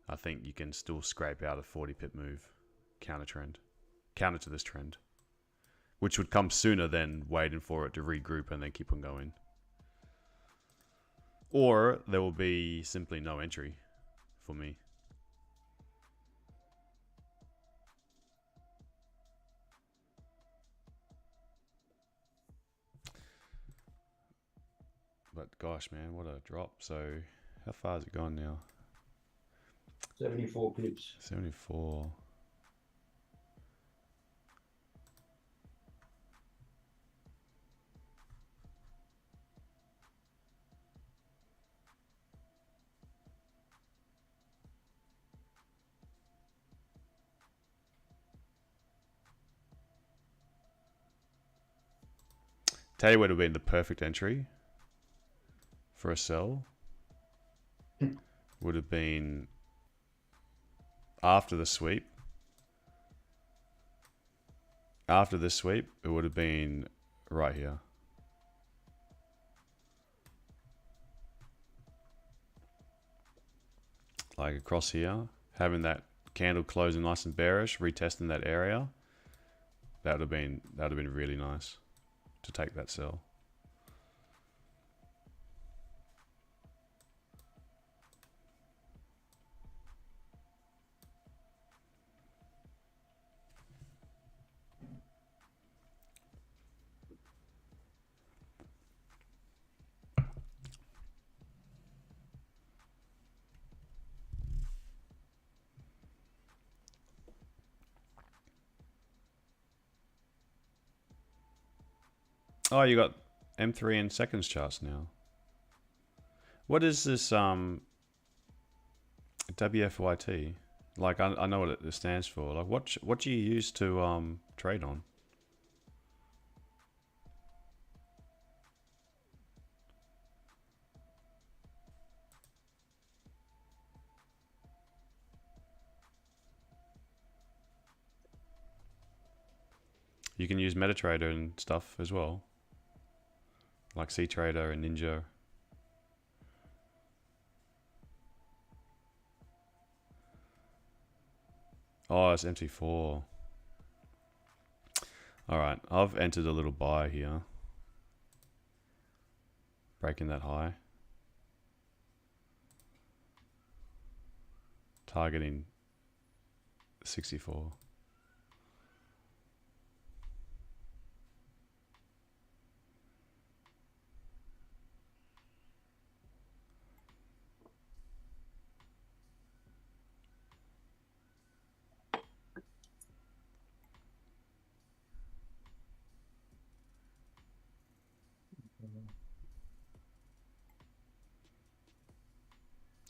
I think you can still scrape out a 40 pip move, counter to this trend, which would come sooner than waiting for it to regroup and then keep on going. Or there will be simply no entry for me. But gosh, man, what a drop. So how far has it gone now? 74 pips. 74. Tell you what would have been the perfect entry for a sell. Would have been after the sweep. After the sweep, it would have been right here. Like across here, having that candle closing nice and bearish, retesting that area. That would have been really nice to take that sell. Oh, you got M3 and seconds charts now. What is this WFYT? Like I know what it stands for. Like what do you use to trade on? You can use MetaTrader and stuff as well. Like CTrader and Ninja. Oh, it's MT4. Alright, I've entered a little buy here. Breaking that high. Targeting 64.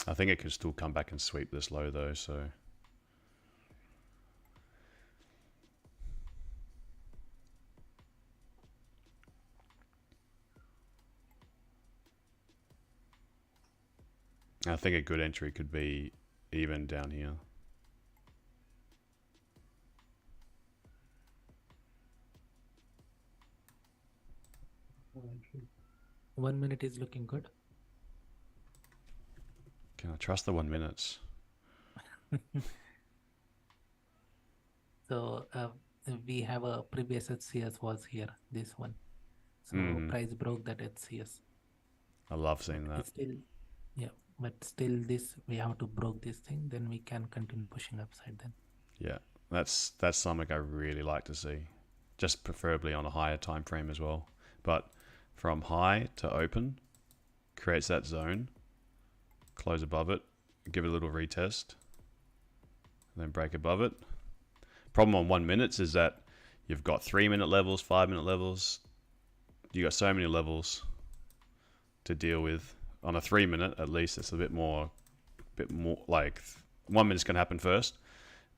I think it could still come back and sweep this low though, so. I think a good entry could be even down here. 1 minute is looking good. Can I trust the 1 minutes? So we have a previous HCS was here, this one. So price broke that HCS. I love seeing that. It's still, yeah, but still this, we have to broke this thing, then we can continue pushing upside then. Yeah, that's something I really like to see. Just preferably on a higher time frame as well. But from high to open, creates that zone, close above it, give it a little retest, and then break above it. Problem on 1 minute is that you've got 3 minute levels, 5 minute levels. You got so many levels to deal with. On a 3 minute, at least it's a bit more like 1 minute's gonna happen first.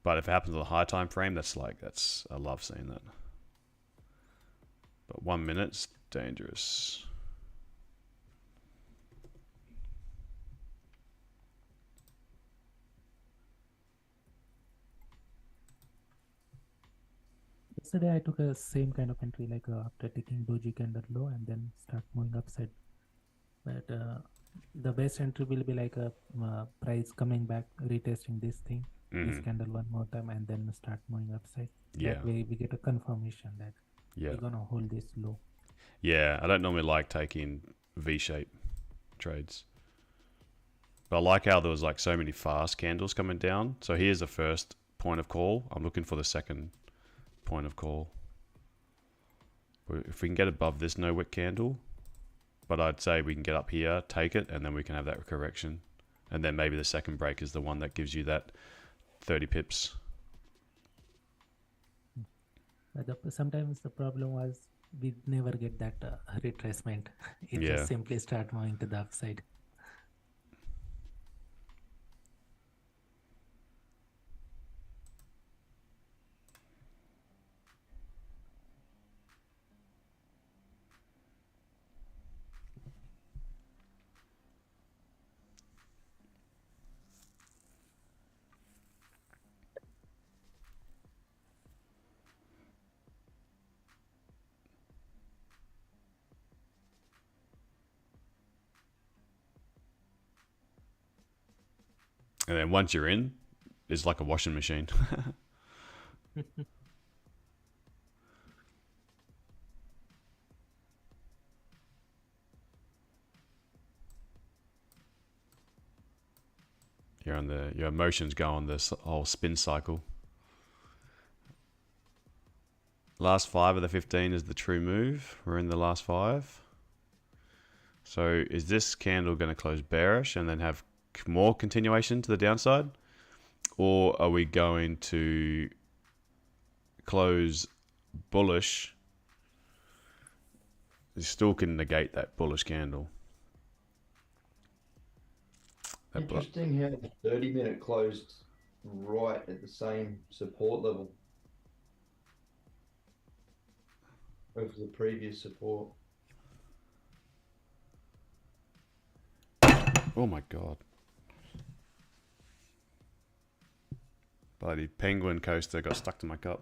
But if it happens on a high time frame, I love seeing that. But 1 minute's dangerous. Yesterday I took a same kind of entry, like after taking doji candle low and then start moving upside. But the best entry will be like a price coming back, retesting this thing, this candle one more time, and then start moving upside. Yeah. That way we get a confirmation that we're gonna hold this low. Yeah, I don't normally like taking V-shape trades. But I like how there was like so many fast candles coming down. So here's the first point of call. I'm looking for the second point of call. If we can get above this no wick candle, but I'd say we can get up here, take it, and then we can have that correction. And then maybe the second break is the one that gives you that 30 pips. But sometimes the problem was we never get that retracement. It just simply start moving to the upside. And then once you're in, it's like a washing machine. Your emotions go on this whole spin cycle. Last 5 of the 15 is the true move. We're in the last 5. So is this candle going to close bearish and then have more continuation to the downside? Or are we going to close bullish? You still can negate that bullish candle. Interesting how the 30-minute closed right at the same support level over the previous support. Oh my god. Bloody penguin coaster got stuck to my cup.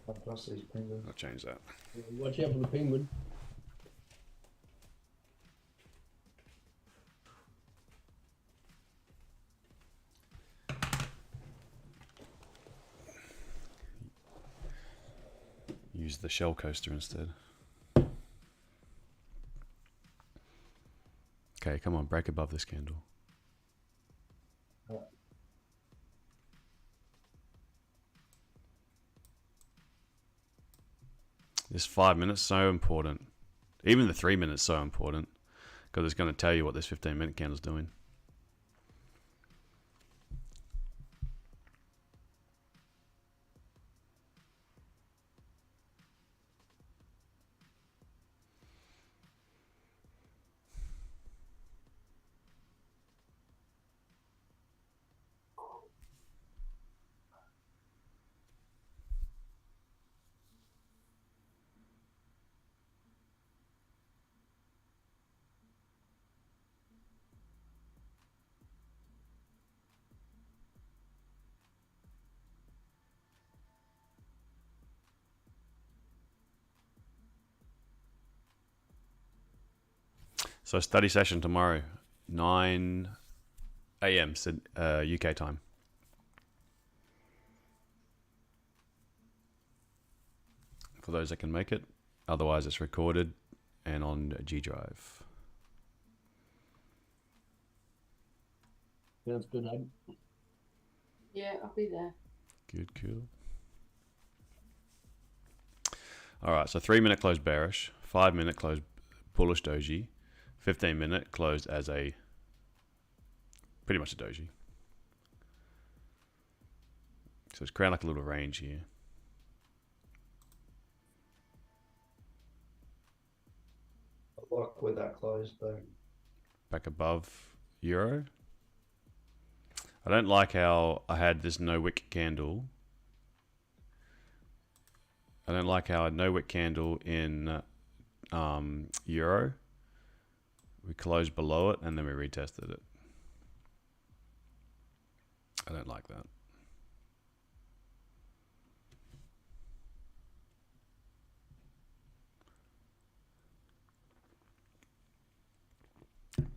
I trust these penguins. I'll change that. Watch out for the penguin. Use the shell coaster instead. Okay, come on, break above this candle. This 5 minutes so important. Even the 3 minutes so important because it's going to tell you what this 15-minute candle's doing. So study session tomorrow, 9 a.m. UK time. For those that can make it. Otherwise, it's recorded and on G Drive. Sounds good, Hayden. Yeah, I'll be there. Good, cool. All right, so 3-minute close bearish, 5-minute close bullish doji, 15-minute closed as a pretty much a doji. So it's creating like a little range here. I like where that closed though. Back above euro. I don't like how I had this no wick candle. I don't like how I had no wick candle in euro. We closed below it and then we retested it. I don't like that.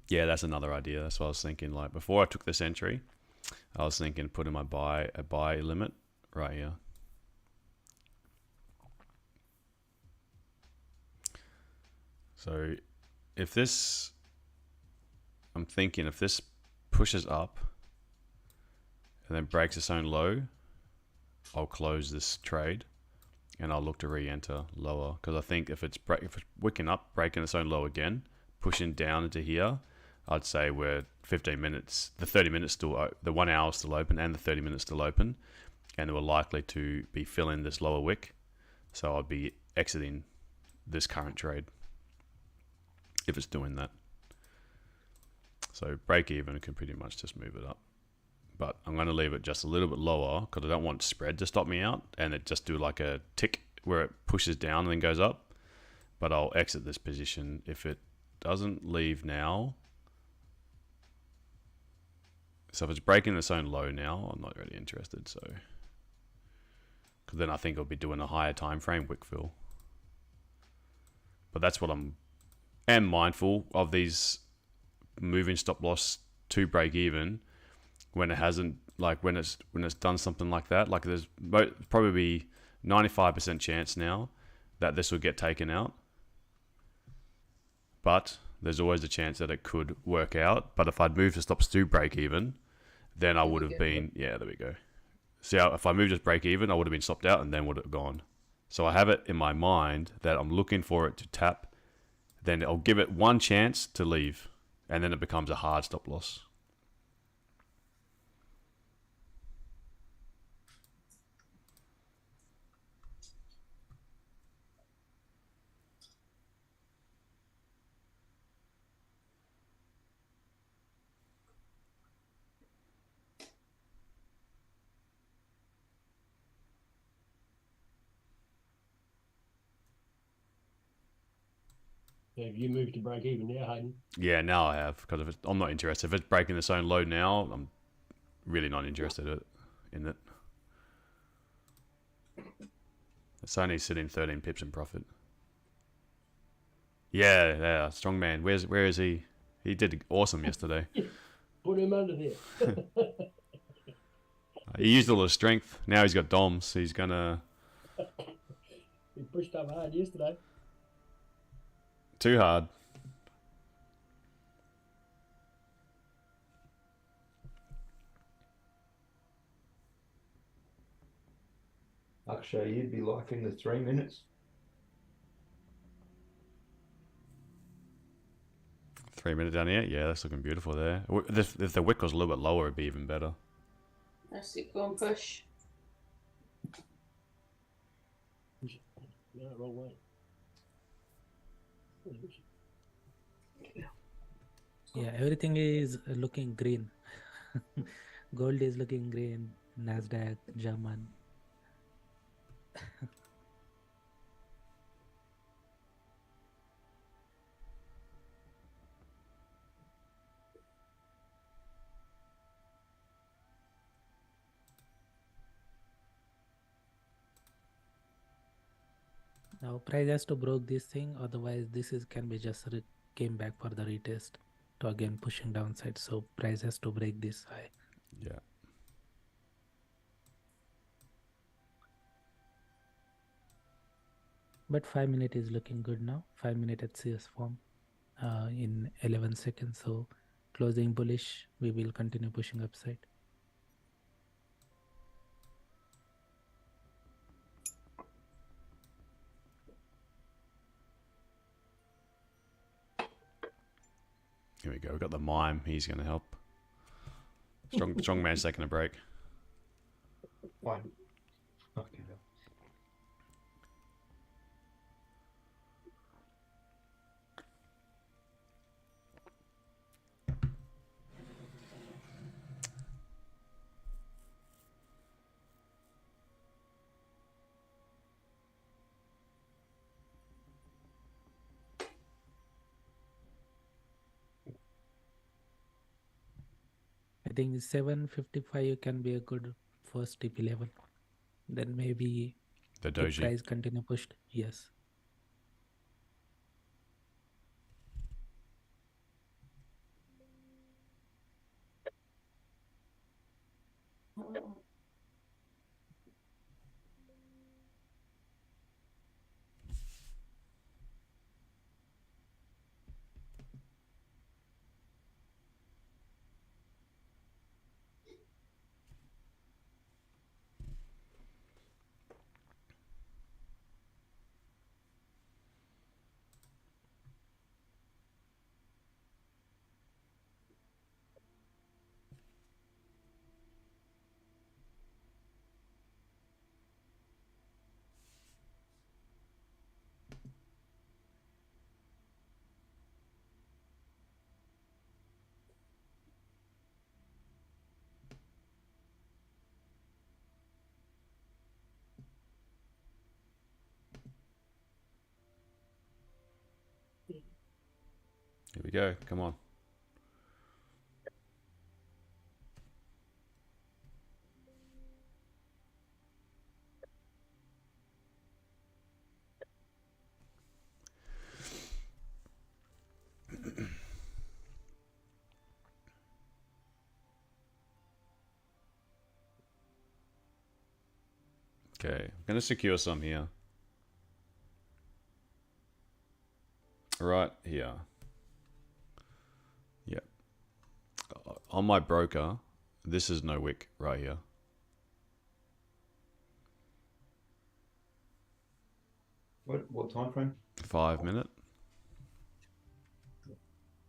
Yeah, that's another idea. That's what I was thinking. Like before I took this entry, I was thinking putting my a buy limit right here. So if this, I'm thinking if this pushes up and then breaks its own low, I'll close this trade and I'll look to re-enter lower, because I think if it's wicking up, breaking its own low again, pushing down into here, I'd say we're 15 minutes, the 30 minutes still, the 1 hour still open and the 30 minutes still open, and we're likely to be filling this lower wick. So I'd be exiting this current trade if it's doing that. So break even can pretty much just move it up. But I'm going to leave it just a little bit lower because I don't want spread to stop me out and it just do like a tick where it pushes down and then goes up. But I'll exit this position if it doesn't leave now. So if it's breaking its own low now, I'm not really interested. So, because then I think I'll be doing a higher time frame wick fill. But that's what am mindful of, these moving stop loss to break even when it hasn't, like when it's done something like that. Like there's probably 95% chance now that this will get taken out. But there's always a chance that it could work out. But if I'd moved the stops to break even, then I would have been, yeah, there we go. See how if I moved just break even, I would have been stopped out and then would have gone. So I have it in my mind that I'm looking for it to tap. Then I'll give it one chance to leave. And then it becomes a hard stop loss. Have you moved to break even now, Hayden? Yeah, now I have, because I'm not interested. If it's breaking its own low now, I'm really not interested in it. It's only sitting 13 pips in profit. Yeah, strong man. Where is he? He did awesome yesterday. Put him under there. He used all his strength. Now he's got DOMs. He's gonna. He pushed up hard yesterday. Too hard. Akshay, you'd be liking the 3 minutes. 3 minutes down here. Yeah, that's looking beautiful there. If the wick was a little bit lower, it'd be even better. That's it, go and push. No, wrong way. Yeah, everything is looking green. Gold is looking green. Nasdaq, German. Now price has to broke this thing, otherwise this is can be just came back for the retest to again pushing downside. So price has to break this high. Yeah. But 5 minute is looking good now. 5 minute at CS form in 11 seconds. So closing bullish, we will continue pushing upside. Here we go. We've got the mime. He's going to help. Strong man's taking a break. Fine. Okay. I think 755 can be a good first TP level. Then maybe The if doji. price continue pushed. Yes. Here we go. Come on. Okay, I'm going to secure some here. Right here. Yep. On my broker, this is no wick right here. What time frame? 5 minute.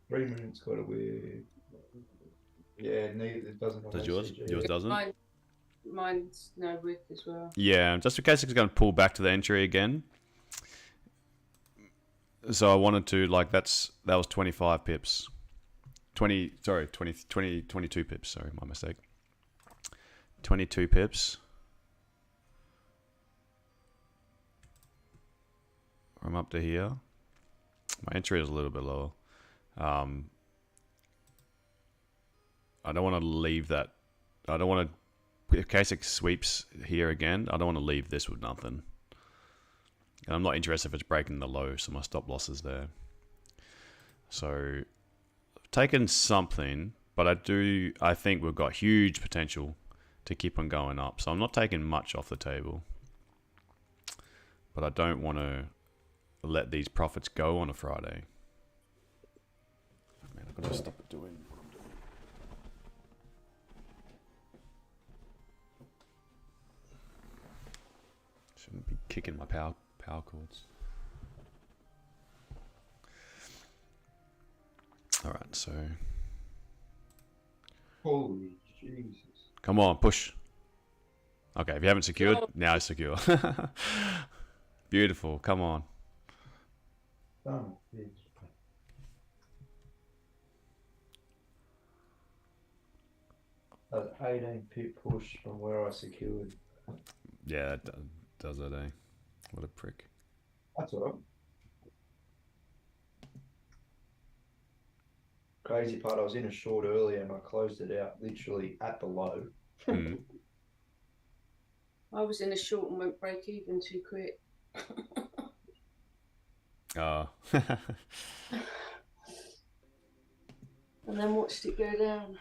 3 minutes got to be. Yeah, neither it doesn't. Does yours doesn't? Mine's no width as well. Yeah, just in case it's going to pull back to the entry again. So I wanted to, like, that was 25 pips. 22 pips. Sorry, my mistake. 22 pips. I'm up to here. My entry is a little bit lower. I don't want to leave that. I don't want to, in case it sweeps here again, I don't want to leave this with nothing. And I'm not interested if it's breaking the low, so my stop loss is there. So I've taken something, but I think we've got huge potential to keep on going up. So I'm not taking much off the table. But I don't want to let these profits go on a Friday. Man, I've got to stop doing what I'm doing. Shouldn't be kicking my power cords. Alright, so Holy Jesus. come on, push. Okay, if you haven't secured, now it's secure. Beautiful, come on. Son of a bitch. That 18 pip push from where I secured. Yeah, it does it, eh? What a prick. That's all right. Crazy part, I was in a short earlier and I closed it out literally at the low. Mm. I was in a short and went break even too quick. and then watched it go down.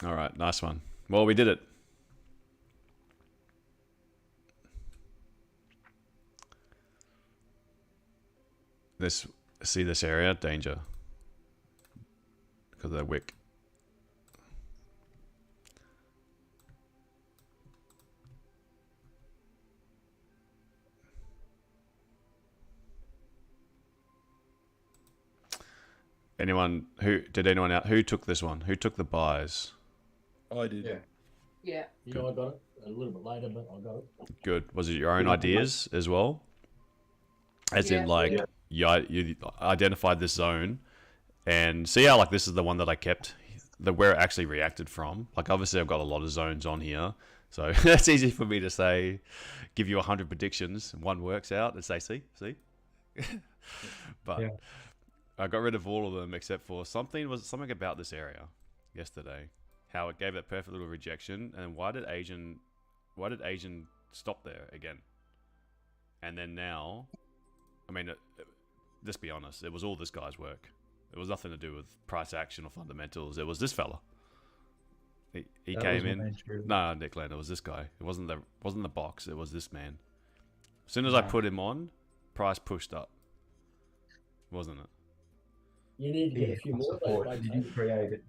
All right, nice one. Well, we did it. See this area? Danger. Because of the wick. Anyone who took this one? Who took the buys? I did. Yeah. Yeah. Yeah, I got it a little bit later, but I got it. Good. Was it your own ideas as well? As in, like, you identified this zone, and see how, like, this is the one that I kept, where it actually reacted from. Like, obviously, I've got a lot of zones on here, so that's easy for me to say, give you 100 predictions, and one works out, and say, see? But I got rid of all of them except for something about this area yesterday. How it gave that perfect little rejection, and why did Asian stop there again? And then now, I mean, let's be honest, it was all this guy's work. It was nothing to do with price action or fundamentals. It was this fella. He came in. No, Nick Land, it was this guy. It wasn't the box. It was this man. As soon as I put him on, price pushed up. Wasn't it? You need to get a few more. Did you create it?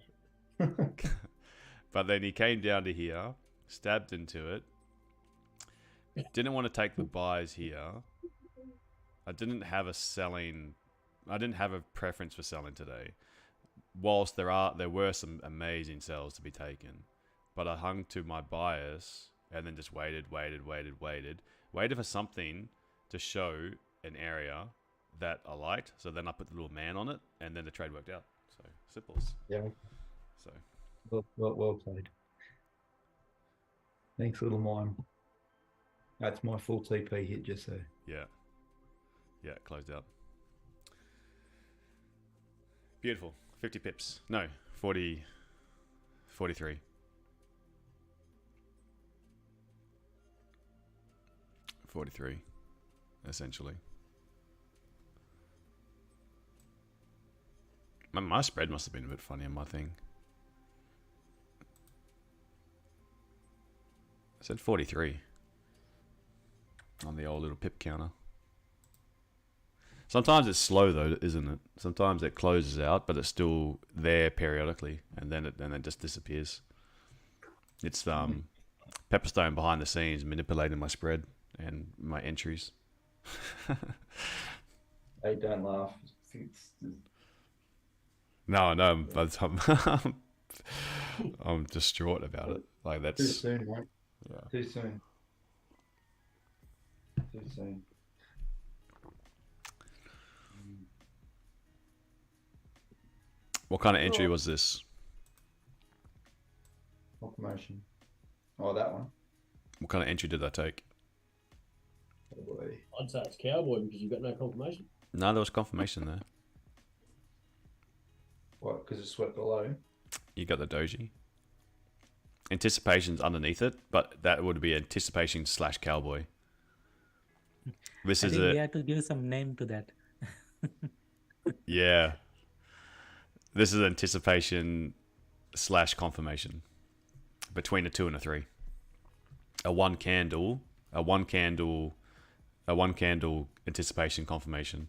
But then he came down to here, stabbed into it. Didn't want to take the buys here. I didn't have a preference for selling today. Whilst there were some amazing sells to be taken, but I hung to my bias and then just waited for something to show an area that I liked. So then I put the little man on it, and then the trade worked out. So simple. Yeah. So well played. Thanks, little mime. That's my full TP hit, just so. Yeah, closed out. Beautiful. 50 pips. No, 40, 43. Essentially. My spread must have been a bit funny on my thing. I said 43 on the old little pip counter. Sometimes it's slow though, isn't it? Sometimes it closes out, but it's still there periodically, and then it just disappears. It's Pepperstone behind the scenes manipulating my spread and my entries. Hey, don't laugh. No, I'm distraught about it. Like, that's too soon, right? Yeah. Too soon. What kind of entry was this? Confirmation. Oh, that one. What kind of entry did I take? Oh boy. I'd say it's cowboy because you've got no confirmation. No, there was confirmation there. What? Because it swept below. You got the doji. Anticipation's underneath it, but that would be anticipation / cowboy. This is we have to give some name to that. Yeah. This is anticipation / confirmation. Between a 2 and a 3. A one candle anticipation confirmation.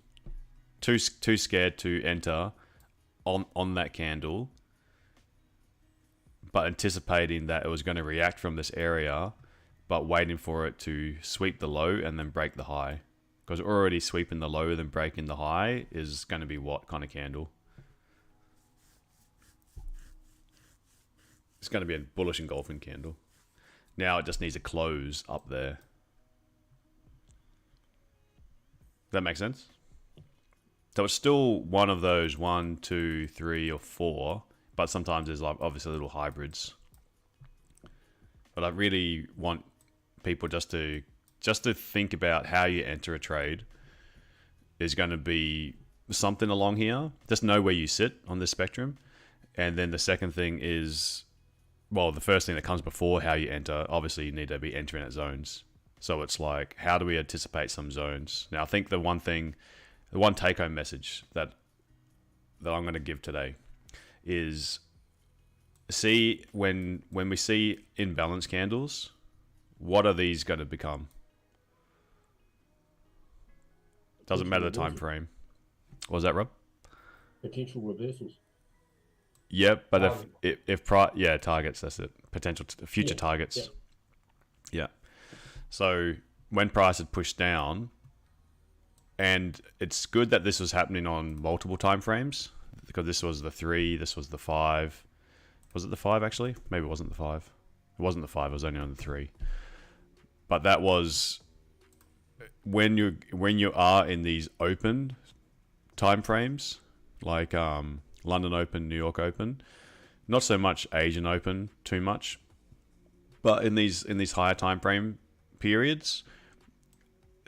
Too scared to enter on that candle, but anticipating that it was going to react from this area, but waiting for it to sweep the low and then break the high. Because already sweeping the low then breaking the high is going to be what kind of candle? It's going to be a bullish engulfing candle. Now it just needs to close up there. Does that make sense? So it's still one of those 1, 2, 3, or 4, but sometimes there's like obviously little hybrids. But I really want people just to think about how you enter a trade is going to be something along here. Just know where you sit on this spectrum. And then the second thing is, well, the first thing that comes before how you enter, obviously you need to be entering at zones. So it's like, how do we anticipate some zones? Now, I think the one take-home message that that I'm going to give today is see when we see imbalance candles, what are these going to become? Doesn't matter the time frame. What was that, Rob? Potential reversals. Yep, but if targets, that's it. Potential future targets. Yeah. So when price had pushed down, and it's good that this was happening on multiple time frames, because this was the 3, this was the 5. Was it the 5 actually? Maybe it wasn't the 5. It wasn't the 5. It was only on the 3. But that was when you are in these open time frames, like London Open, New York Open, not so much Asian Open too much, but in these higher time frame periods,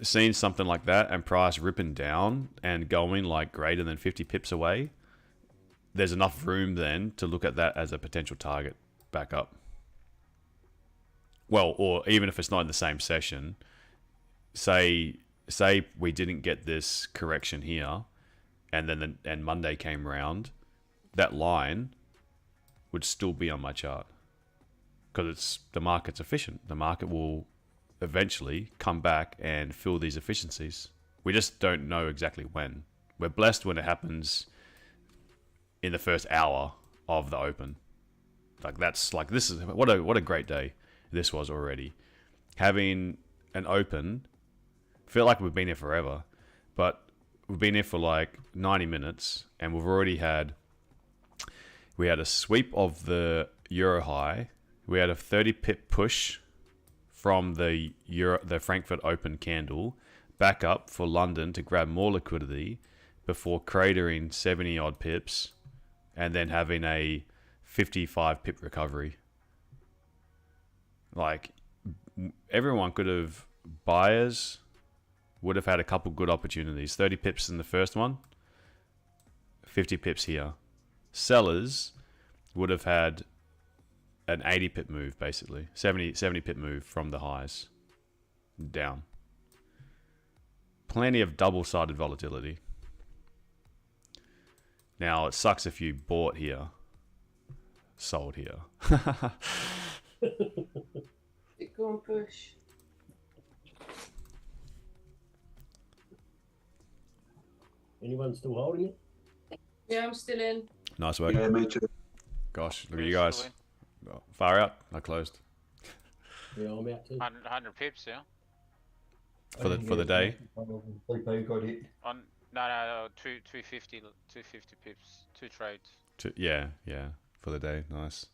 seeing something like that and price ripping down and going like greater than 50 pips away, there's enough room then to look at that as a potential target back up. Well, or even if it's not in the same session, say we didn't get this correction here, and then and Monday came around, that line would still be on my chart, because the market's efficient. The market will eventually come back and fill these efficiencies. We just don't know exactly when. We're blessed when it happens in the first hour of the open. Like this is what a great day this was already. Having an open, feel like we've been here forever, but we've been here for like 90 minutes, and we had a sweep of the euro high. We had a 30 pip push from the Frankfurt Open candle back up for London to grab more liquidity before cratering 70 odd pips and then having a 55 pip recovery. Like, everyone could have, buyers would have had a couple good opportunities. 30 pips in the first one, 50 pips here. Sellers would have had an 80 pip move, basically. 70 pip move from the highs down. Plenty of double-sided volatility. Now, it sucks if you bought here, sold here. Bitcoin push. Anyone still holding it? Yeah, I'm still in. Nice work. Yeah, me too. Gosh, look at you guys. Far out. I closed. Yeah, I'm out too. 100 pips, yeah. For the day. People got hit. On no, 250 pips, 2 trades. Yeah, for the day. Nice.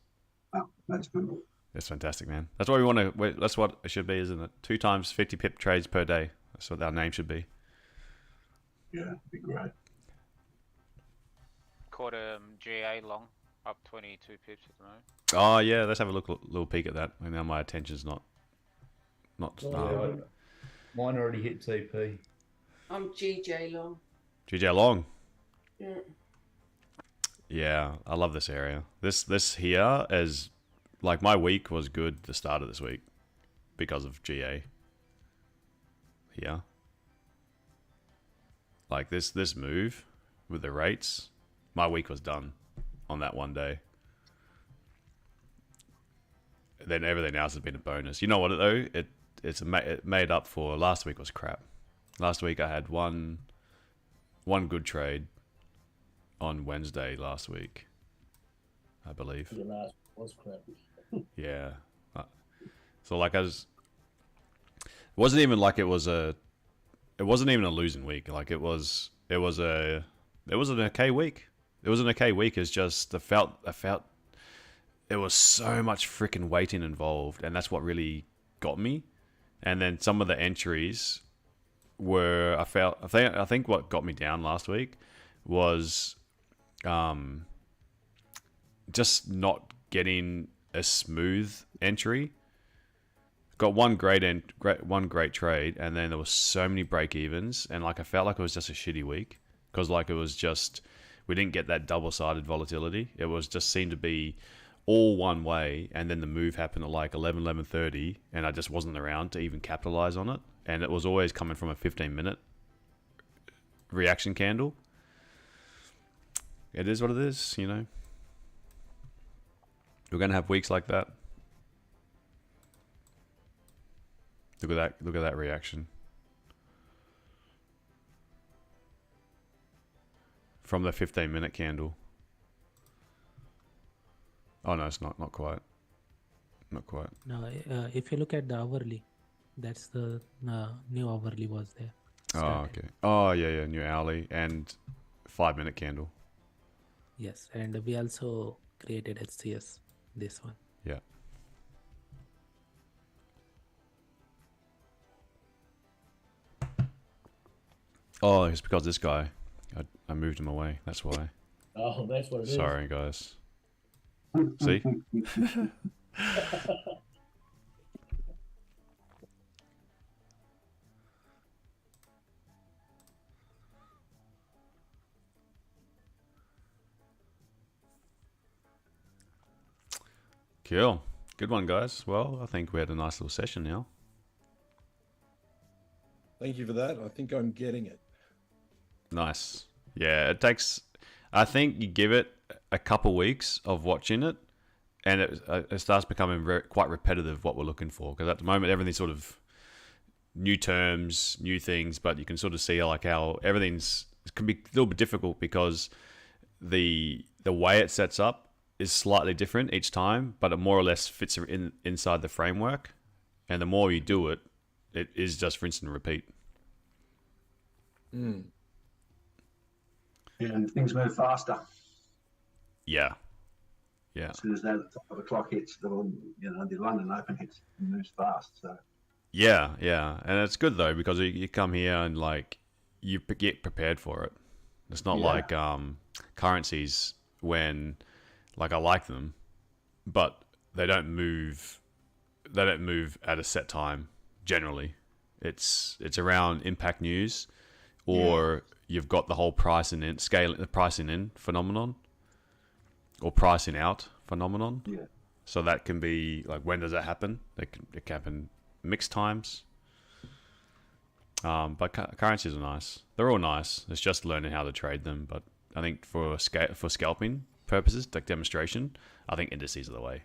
Oh, that's good. That's fantastic, man. That's what we want to. That's what it should be, isn't it? 2 times 50 pip trades per day. That's what our name should be. Yeah, that'd be great. Caught GA long, up 22 pips at the moment. Oh yeah, let's have a little peek at that. And now my attention's not. Mine already hit TP. I'm GJ long. GJ long. Yeah. Yeah, I love this area. This here is like, my week was good the start of this week because of GA. Here. Like this move with the rates, my week was done on that one day. Then everything else has been a bonus. You know what though? It made up for last week was crap. Last week I had one good trade on Wednesday last week, I believe. Your last was crap. Yeah. So like it wasn't even like it wasn't even a losing week. Like it was an okay week. It was an okay week. It's just I felt there was so much freaking waiting involved, and that's what really got me. And then some of the entries were I think what got me down last week was just not getting a smooth entry. Got one great trade, and then there was so many break evens, and like I felt like it was just a shitty week because like it was just, we didn't get that double-sided volatility. It was just seemed to be all one way, and then the move happened at like 11:30, and I just wasn't around to even capitalize on it. And it was always coming from a 15-minute reaction candle. it is what it is, you know. We're going to have weeks like that. Look at that. Look at that reaction. From the 15-minute candle. Oh, no, it's not quite. Not quite. No, if you look at the hourly, that's the new hourly was there. Oh, okay. Oh, yeah, new hourly and 5-minute candle. Yes, and we also created HCS, this one. Yeah. Oh, it's because this guy, I moved him away. That's why. Oh, that's what it is. Sorry, guys. See? Cool. Good one, guys. Well, I think we had a nice little session now. Thank you for that. I think I'm getting it. Nice. Yeah, it takes... I think you give it a couple weeks of watching it, and it starts becoming quite repetitive what we're looking for. Because at the moment, everything's sort of new terms, new things, but you can sort of see like how everything's... It can be a little bit difficult because the way it sets up is slightly different each time, but it more or less fits inside the framework. And the more you do it, it is just rinse and repeat. Mm. Yeah, and things move faster. Yeah. Yeah. As soon as that 5 o'clock hits, the London Open hits, it moves fast. So. Yeah, and it's good though because you come here and like you get prepared for it. It's not like currencies when like I like them, but they don't move. They don't move at a set time. Generally, it's around impact news, or you've got the whole pricing in phenomenon, or pricing out phenomenon. Yeah. So that can be like, when does that happen? It can happen mixed times. But currencies are nice. They're all nice. It's just learning how to trade them. But I think for scalping purposes, like demonstration, I think indices are the way.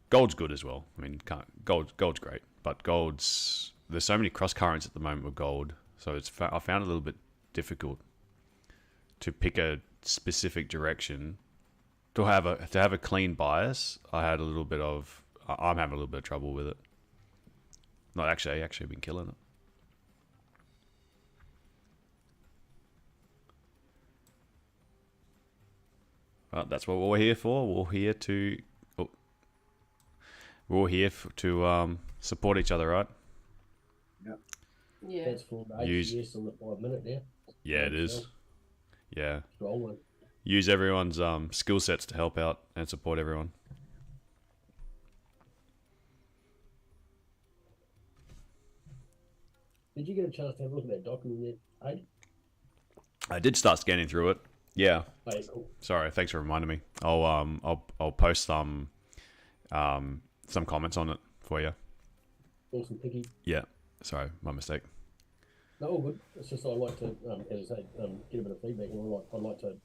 Gold's good as well. I mean, gold's great, but there's so many cross currents at the moment with gold, so I found it a little bit difficult to pick a specific direction to have a clean bias. I'm having a little bit of trouble with it. Not actually been killing it. That's what we're here for. We're all here to support each other, right? Yep. Yeah. That's for HCS on the 5-minute now. Yeah, it is. Yeah. Strong one. Use everyone's skill sets to help out and support everyone. Did you get a chance to have a look at that document yet, Aid? I did start scanning through it. Yeah. Hey, cool. Sorry, thanks for reminding me. I'll post some comments on it for you. Awesome, Picky. Yeah. Sorry, my mistake. No, all good. It's just I like to, as I say, get a bit of feedback, and I'd like to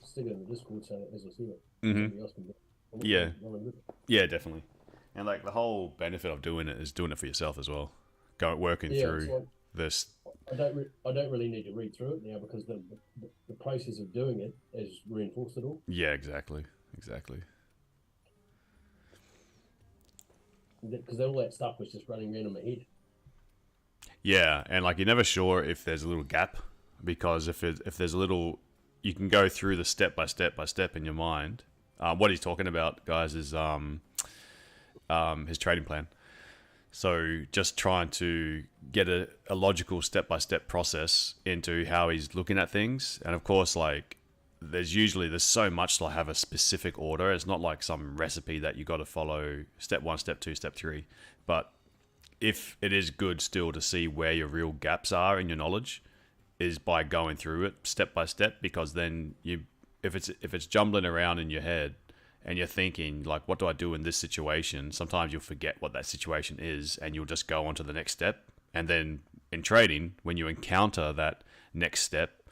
stick it in the Discord so that as I see it, somebody else can do it. Yeah. Yeah, definitely. And like the whole benefit of doing it is doing it for yourself as well. Working through like, this. I don't really need to read through it now because the process of doing it has reinforced it all. Yeah, exactly. Because all that stuff was just running around in my head. Yeah, and like you're never sure if there's a little gap, because if there's a little, you can go through the step by step in your mind. What he's talking about, guys, is his trading plan. So just trying to get a logical step by step process into how he's looking at things, and of course, like there's so much to have a specific order. It's not like some recipe that you got to follow step 1, step 2, step 3, but if it is good still to see where your real gaps are in your knowledge is by going through it step by step, because then if it's jumbling around in your head and you're thinking like, what do I do in this situation? Sometimes you'll forget what that situation is and you'll just go on to the next step. And then in trading, when you encounter that next step,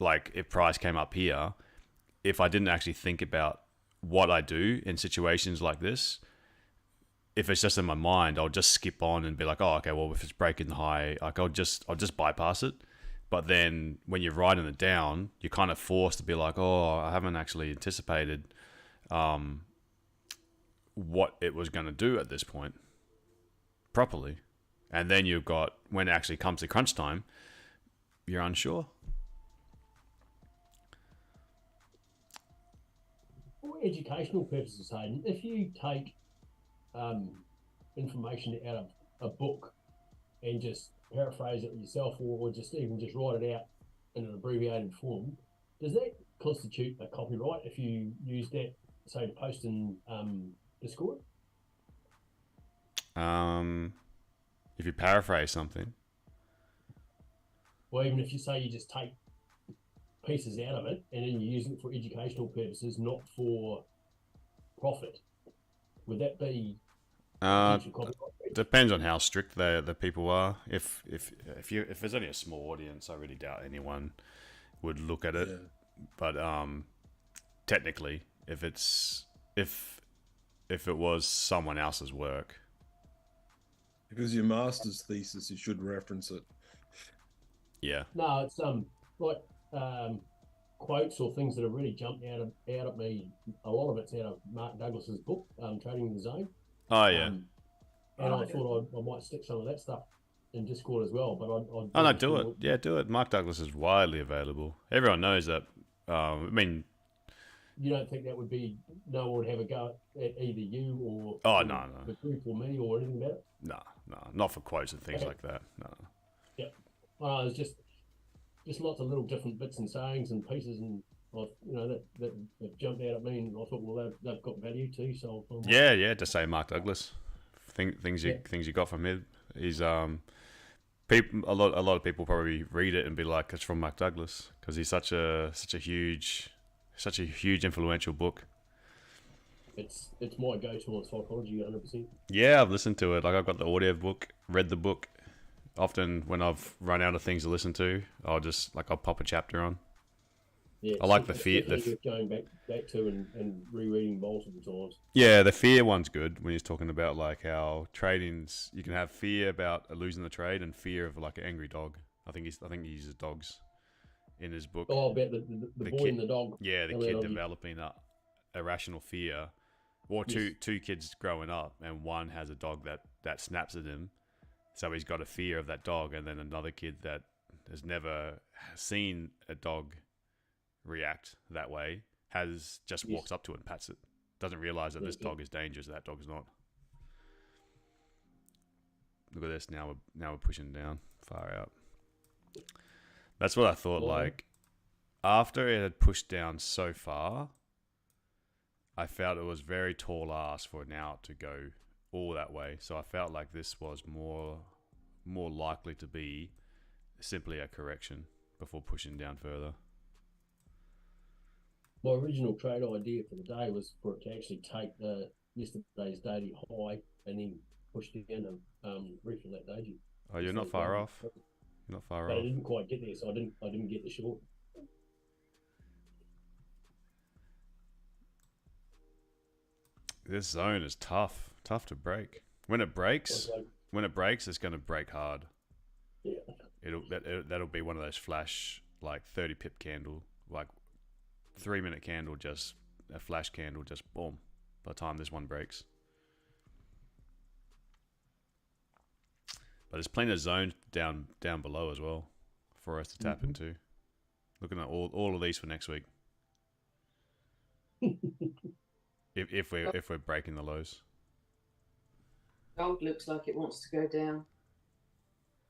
like if price came up here, if I didn't actually think about what I do in situations like this, if it's just in my mind, I'll just skip on and be like, oh, okay, well, if it's breaking the high, like I'll just bypass it. But then when you're riding it down, you're kind of forced to be like, oh, I haven't actually anticipated what it was going to do at this point properly. And then you've got, when it actually comes to crunch time, you're unsure. For educational purposes, Hayden, if you take information out of a book and just paraphrase it yourself, or just even just write it out in an abbreviated form, does that constitute a copyright if you use that, say, to post in Discord? If you paraphrase something, or even if you say you just take pieces out of it and then you use it for educational purposes, not for profit, would that be depends on how strict the people are. If there's only a small audience, I really doubt anyone would look at it. Yeah. But technically, if it was someone else's work, if it was your master's thesis, you should reference it. Yeah. No, it's like quotes or things that have really jumped out at me. A lot of it's out of Mark Douglas's book, Trading in the Zone. Oh yeah. And I thought I might stick some of that stuff in Discord as well, but do it. Yeah, do it. Mark Douglas is widely available. Everyone knows that. I mean, you don't think that would be, no one would have a go at either you or the group or me or anything about it? No, not for quotes and things like that. No. Yeah. There's just lots of little different bits and sayings and pieces and that jumped out at me, and I thought, well, they've got value too. So just say Mark Douglas. Things you got from him. He's people. A lot of people probably read it and be like, it's from Mark Douglas, because he's such a huge influential book. It's my go-to on psychology, 100%. Yeah, I've listened to it. Like, I've got the audio book, read the book. Often when I've run out of things to listen to, I'll pop a chapter on. Yeah, I like the fear. Going back to and rereading multiple times. Yeah, the fear one's good when he's talking about like how trading's. You can have fear about losing the trade and fear of like an angry dog. I think he uses dogs in his book. Oh, about the boy and the dog. Yeah, the kid developing that irrational fear, or two kids growing up, and one has a dog that snaps at him, so he's got a fear of that dog, and then another kid that has never seen a dog react that way walks up to it and pats it, doesn't realize that this dog is dangerous, that dog is not. Look at this, now we're pushing down far out. That's what I thought. Like, after it had pushed down so far, I felt it was very tall ask for it now to go all that way, so I felt like this was more likely to be simply a correction before pushing down further. My original trade idea for the day was for it to actually take yesterday's daily high and then push down and refill that doji. Oh, you're not far off. You're not far off. But I didn't quite get there, so I didn't get the short. This zone is tough to break. When it breaks, it's going to break hard. Yeah. That'll be one of those flash, like 30 pip candle, like 3-minute candle, just a flash candle, just boom, by the time this one breaks. But there's plenty of zones down below as well for us to tap into. Looking at all of these for next week. if we're breaking the lows. Gold looks like it wants to go down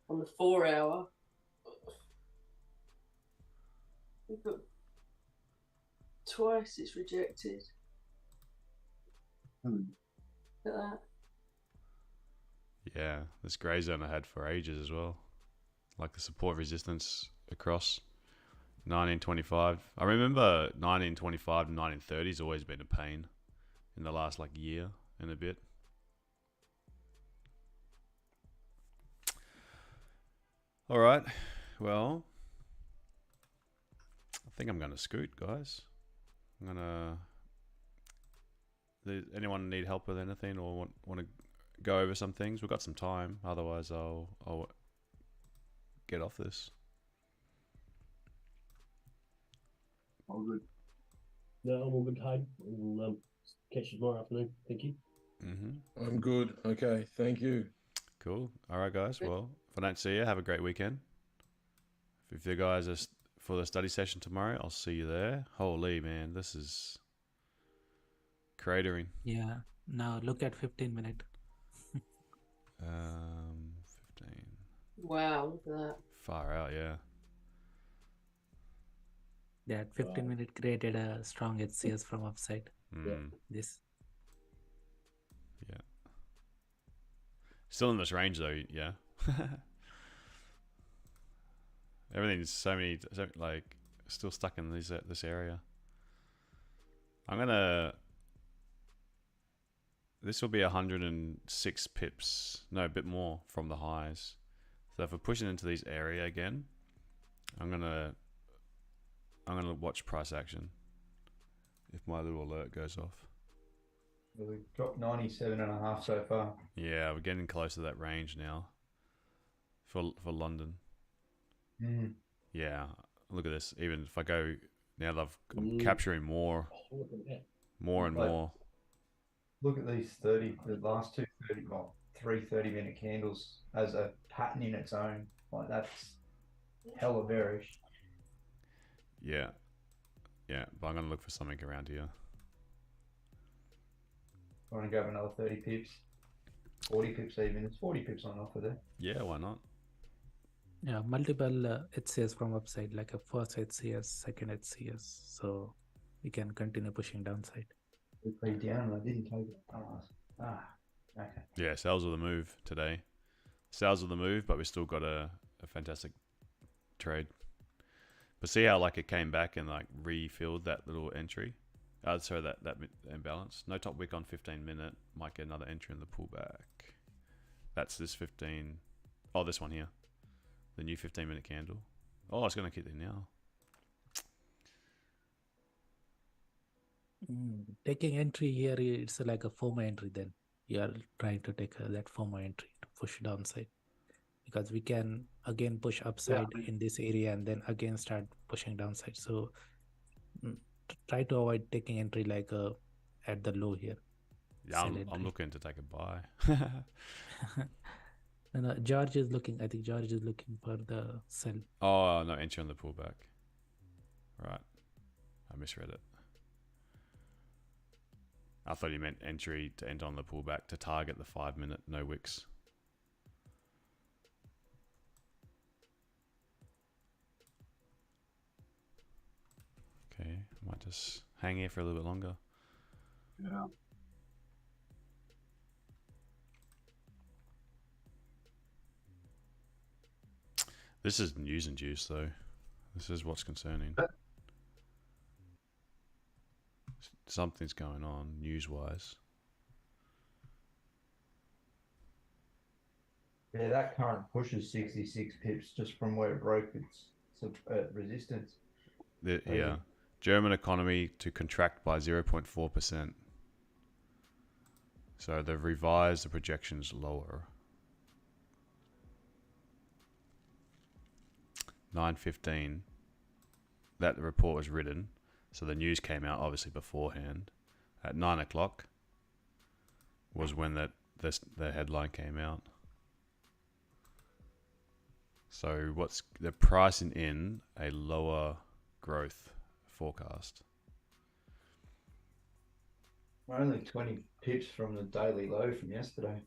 on the 4 hour. We've got twice it's rejected. Look at that. Yeah, this grey zone I had for ages as well. Like the support resistance across 1925. I remember 1925 and 1930 has always been a pain in the last like year and a bit. All right, well, I think I'm going to scoot, guys. I'm going to... Anyone need help with anything or want to go over some things? We've got some time. Otherwise, I'll get off this. All good. No, I'm all good, Hayden. We'll catch you tomorrow afternoon. Thank you. I'm good. Okay, thank you. Cool. All right, guys. Well, if I don't see you, have a great weekend. If you guys are for the study session tomorrow, I'll see you there. Holy man, this is cratering. Yeah. Now look at 15-minute. 15. Wow, look at that. Far out, yeah. That 15-minute created a strong HCS from upside. This. Yeah. Still in this range though, yeah. Everything's so like still stuck in this area. This will be 106 pips, no, a bit more from the highs. So if we're pushing into these area again, I'm gonna watch price action if my little alert goes off. We've dropped 97.5 so far. Yeah, we're getting close to that range now for London. Yeah, look at this. Even if I go now, I'm capturing more and more. Look at these the last three 30-minute candles as a pattern in its own. Like that's hella bearish. Yeah, but I'm gonna look for something around here. I want to grab another 30 pips, 40 pips even. There's 40 pips on offer there. Yeah, why not? Yeah, multiple HCS from upside, like a first HCS, second HCS, so we can continue pushing downside. We played down, I didn't take it. Okay. Yeah, sales of the move today. Sales of the move, but we still got a fantastic trade. But see how like it came back and like refilled that little entry. Sorry, that imbalance. No top wick on 15-minute. Might get another entry in the pullback. That's this 15. Oh, this one here. The new 15-minute candle. Oh, it's going to keep there now. Taking entry here, it's like a FOMO entry then. You are trying to take that FOMO entry to push downside. Because we can again push upside in this area and then again start pushing downside. So try to avoid taking entry like at the low here. Yeah, I'm looking to take a buy. And George is looking, I think George is looking for the sell. Oh, no, entry on the pullback. Right. I misread it. I thought you meant entry to end on the pullback to target the 5-minute no wicks. Okay, I might just hang here for a little bit longer. Yeah. This is news and juice, though. This is what's concerning. Something's going on news-wise. Yeah, that current pushes 66 pips just from where it broke its resistance. Yeah. German economy to contract by 0.4%. So they've revised the projections lower. 9:15. That report was written. So the news came out obviously beforehand. At 9 o'clock was when the headline came out. So they're pricing in a lower growth forecast. We're only 20 pips from the daily low from yesterday.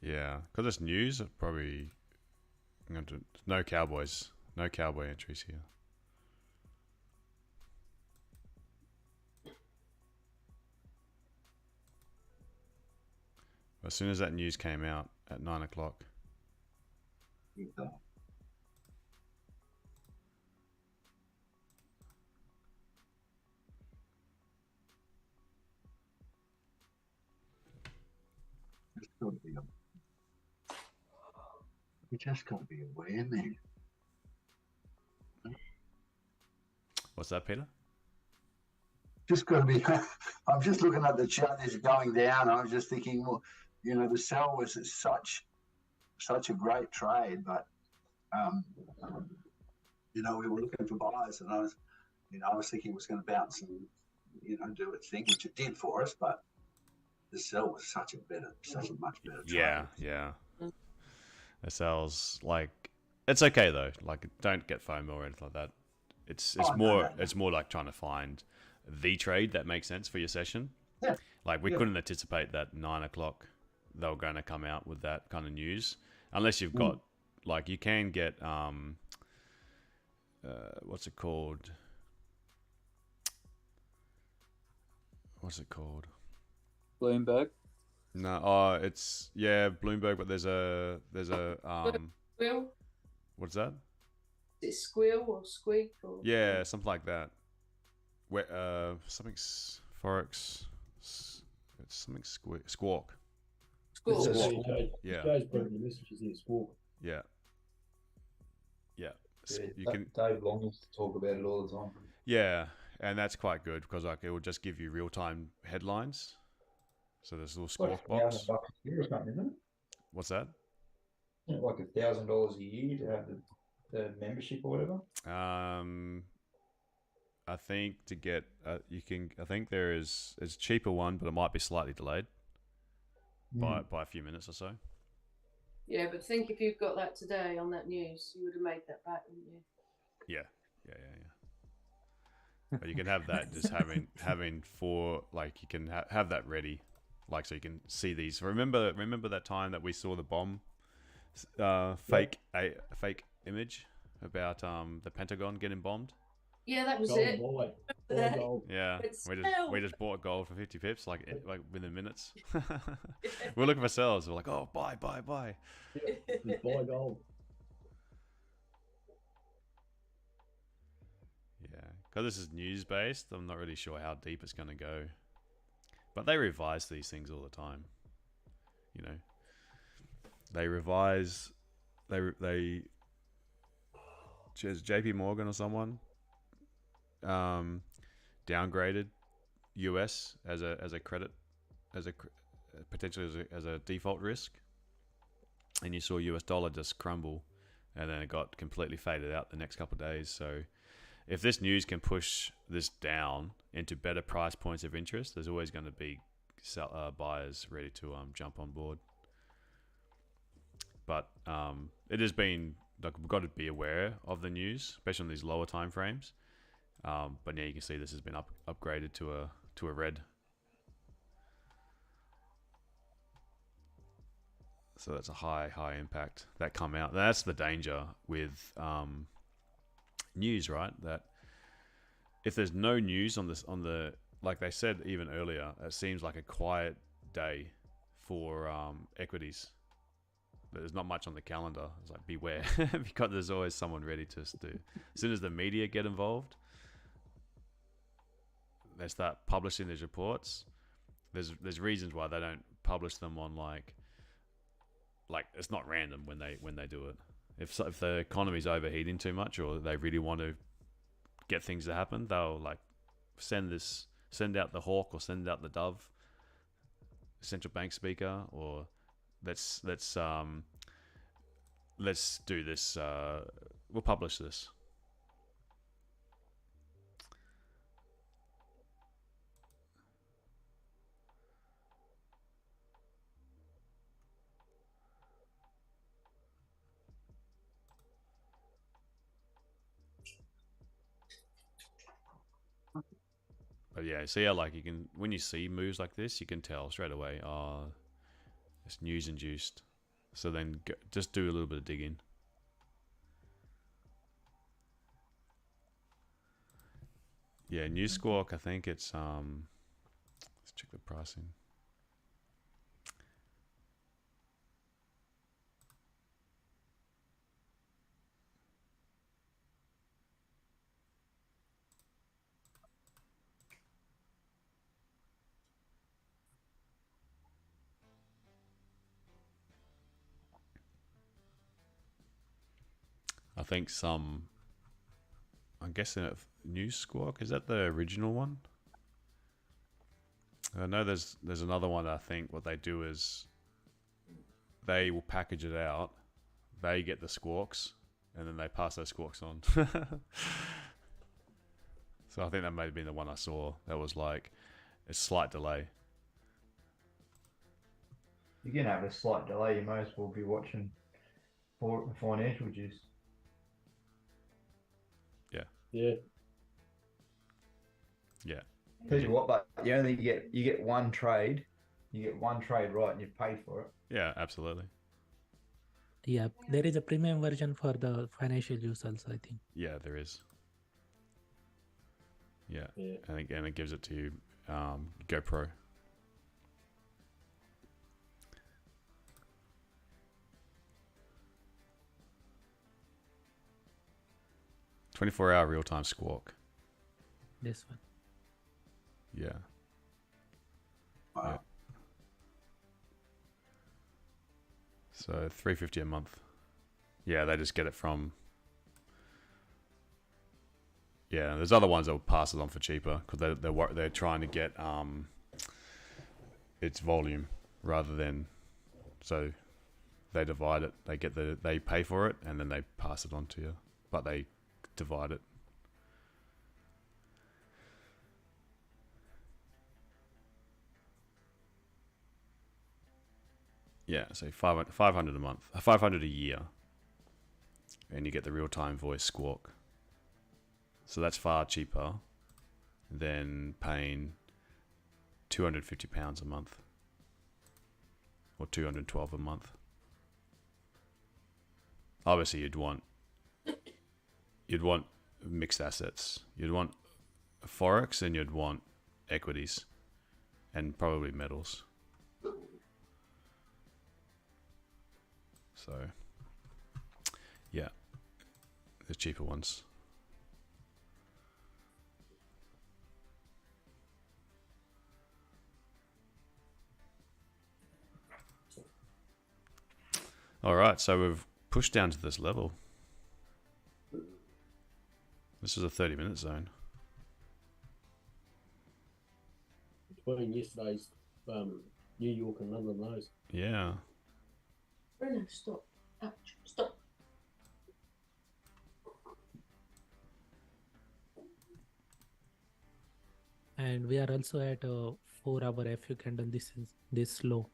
Yeah, because it's news, probably no cowboys, no cowboy entries here. As soon as that news came out at 9 o'clock. You just got to be aware, man. What's that, Peter? Just got to be. I'm just looking at the chart as going down. And I'm just thinking, well, you know, the sell was such a great trade, but you know, we were looking for buyers, and I was thinking it was going to bounce and, you know, do its thing, which it did for us, but the sell was such a much better trade. Yeah. The sell's like, it's okay though. Like, don't get FOMO or anything like that. It's more like trying to find the trade that makes sense for your session. Yeah. Like, we couldn't anticipate that 9 o'clock they were going to come out with that kind of news, unless you've got like, you can get what's it called? Bloomberg. No, it's Bloomberg, but there's a Squeal? what's that? Is it squeal or squeak or? Yeah, something like that. Where something's Forex. It's something squawk. Squawk. Yeah. Joe's put in the messages here, squawk. Yeah. You can. Dave Long used to talk about it all the time. Yeah, and that's quite good because like it will just give you real time headlines. So there's a little squawk box. $1,000 a year or something, isn't it? What's that? Isn't it like $1,000 a year to have the membership or whatever? I think to get you can. I think there's a cheaper one, but it might be slightly delayed by a few minutes or so. Yeah, but think if you've got that today on that news, you would have made that back, wouldn't you? Yeah. But you can have that just having for like you can have that ready, like so you can see these. Remember that time that we saw the bomb, fake image about the Pentagon getting bombed. Yeah, that was Gold it. buy. That- Gold. Yeah, It's we just bought gold for 50 pips like within minutes. We're looking for sellers. We're like, oh, buy. Yeah, just buy gold. Yeah, because this is news based. I'm not really sure how deep it's going to go, but they revise these things all the time. You know, they revise. They JP Morgan or someone downgraded US as a credit potentially as a default risk, and you saw US dollar just crumble, and then it got completely faded out the next couple of days. So if this news can push this down into better price points of interest, there's always going to be buyers ready to jump on board. But it has been like we've got to be aware of the news, especially on these lower time frames. But yeah, you can see this has been upgraded to a red. So that's a high impact that come out. That's the danger with news, right? That if there's no news on the like they said even earlier, it seems like a quiet day for equities. There's not much on the calendar. It's like beware because there's always someone ready to do. As soon as the media get involved, they start publishing these reports. There's reasons why they don't publish them on like it's not random when they do it. If the economy's overheating too much or they really want to get things to happen, they'll like send out the hawk or send out the dove, central bank speaker, or let's do this. We'll publish this. But yeah, see how like you can when you see moves like this, you can tell straight away. Oh, it's news induced. So then just do a little bit of digging. Yeah, News Squawk. I think it's let's check the pricing. think some. I'm guessing a new Squawk. Is that the original one? I know there's another one. I think what they do is they will package it out. They get the Squawks, and then they pass those Squawks on. So I think that may have been the one I saw. That was like a slight delay. You're going to have a slight delay. You may as well be watching for financial juice. Yeah. Yeah. Yeah. Tell you what, but you only get one trade. You get one trade right, and you pay for it. Yeah, absolutely. Yeah, there is a premium version for the financial use also, I think. Yeah, there is. Yeah. Yeah. And again, it gives it to you, GoPro. "24-hour real-time Squawk." This one. Yeah. Wow. Yeah. So $350 a month. Yeah, they just get it from. Yeah, there's other ones that will pass it on for cheaper because they're trying to get its volume rather than, so they divide it. They pay for it and then they pass it on to you, but they divide it. Yeah, so 500 a month, 500 a year, and you get the real-time voice Squawk. So that's far cheaper than paying £250 a month or $212 a month. Obviously, you'd want mixed assets. You'd want Forex and you'd want equities and probably metals. So, yeah, the cheaper ones. All right, so we've pushed down to this level. This is a 30-minute zone. Between yesterday's New York and London lows. Yeah. Bruno, stop. Ouch. Stop. And we are also at a 4-hour FU candle. This is this low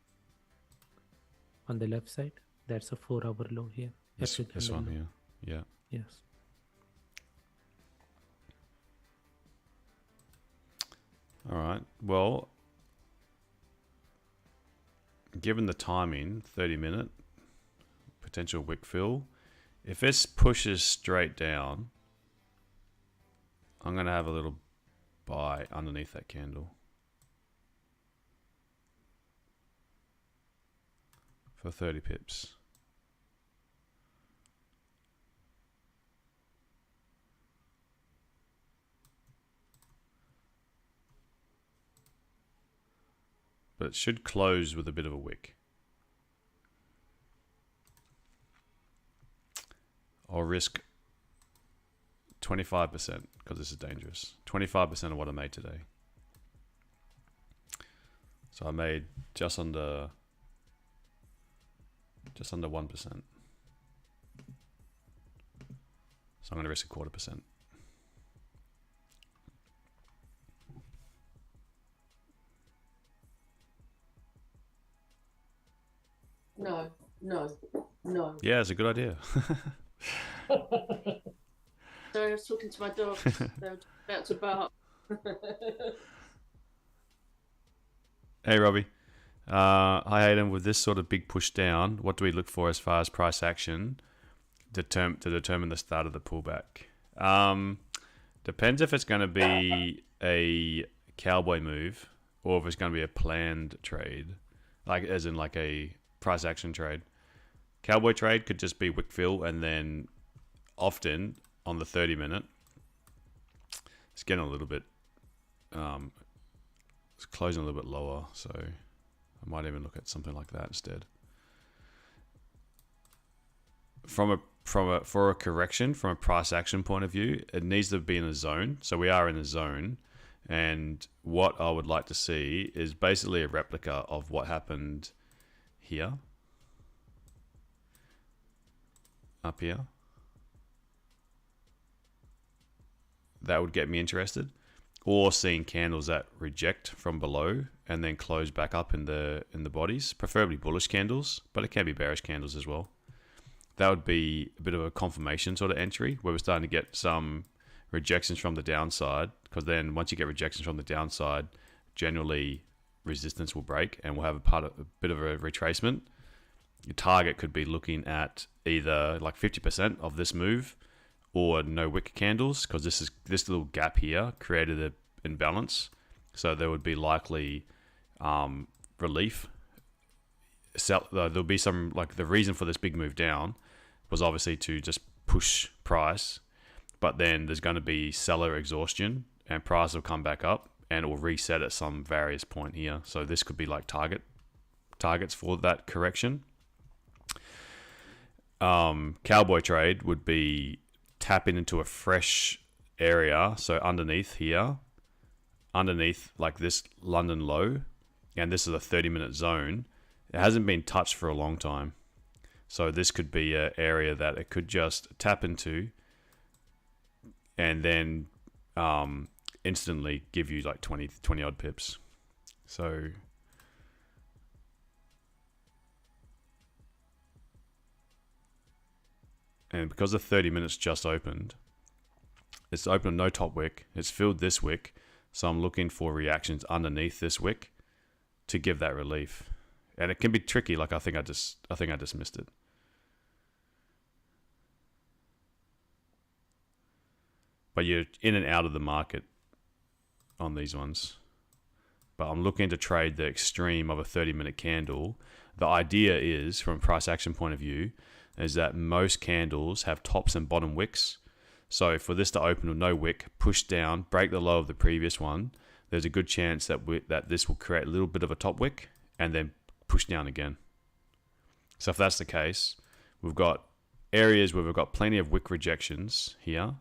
on the left side. That's a 4-hour low here. This one low. here. Yeah. Yes. All right. Well, given the timing, 30-minute potential wick fill, if this pushes straight down, I'm going to have a little buy underneath that candle for 30 pips. But it should close with a bit of a wick. I'll risk 25% because this is dangerous. 25% of what I made today. So I made just under 1%. So I'm going to risk 0.25%. No, no, no. Yeah, it's a good idea. Sorry, I was talking to my dogs. They were about to bark. Hey, Robbie. Hi, Hayden. With this sort of big push down, what do we look for as far as price action to determine the start of the pullback? Depends if it's going to be a cowboy move or if it's going to be a planned trade, like as in like a price action trade. Cowboy trade could just be wick fill, and then often on the 30-minute, it's getting a little bit, it's closing a little bit lower, so I might even look at something like that instead. From a for a correction from a price action point of view, it needs to be in a zone. So we are in a zone, and what I would like to see is basically a replica of what happened here, up here. That would get me interested, or seeing candles that reject from below and then close back up in the bodies, preferably bullish candles, but it can be bearish candles as well. That would be a bit of a confirmation sort of entry where we're starting to get some rejections from the downside, because then once you get rejections from the downside, generally resistance will break and we'll have a bit of a retracement. Your target could be looking at either like 50% of this move or no wick candles, because this little gap here created an imbalance. So there would be likely relief. There'll be some, like, the reason for this big move down was obviously to just push price, but then there's going to be seller exhaustion and price will come back up and it will reset at some various point here. So this could be like targets for that correction. Cowboy trade would be tapping into a fresh area. So underneath here, underneath like this London low, and this is a 30-minute zone. It hasn't been touched for a long time. So this could be an area that it could just tap into and then instantly give you like 20 odd pips. So and because the 30 minutes just opened, it's opened no top wick, it's filled this wick, so I'm looking for reactions underneath this wick to give that relief. And it can be tricky, like I think I just missed it. But you're in and out of the market on these ones. But I'm looking to trade the extreme of a 30-minute candle. The idea is, from a price action point of view, is that most candles have tops and bottom wicks. So for this to open with no wick, push down, break the low of the previous one, there's a good chance that this will create a little bit of a top wick and then push down again. So if that's the case, we've got areas where we've got plenty of wick rejections here.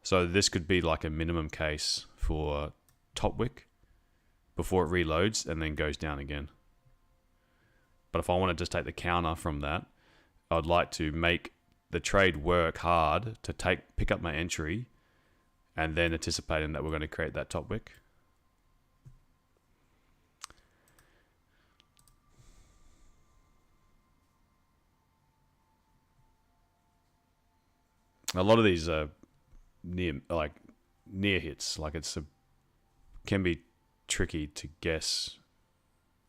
So this could be like a minimum case for top wick before it reloads and then goes down again. But if I want to just take the counter from that, I'd like to make the trade work hard to pick up my entry and then anticipating that we're going to create that top wick. A lot of these are near hits. Like can be tricky to guess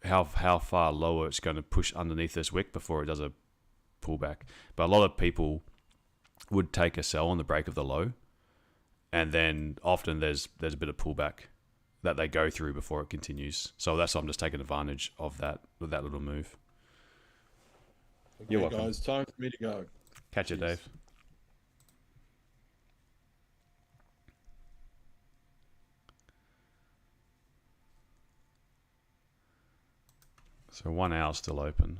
how far lower it's going to push underneath this wick before it does a pullback. But a lot of people would take a sell on the break of the low, and then often there's a bit of pullback that they go through before it continues. So that's why I'm just taking advantage of that little move. Okay, You're welcome. guys, time for me to go. Catch you, Dave. So 1 hour still open.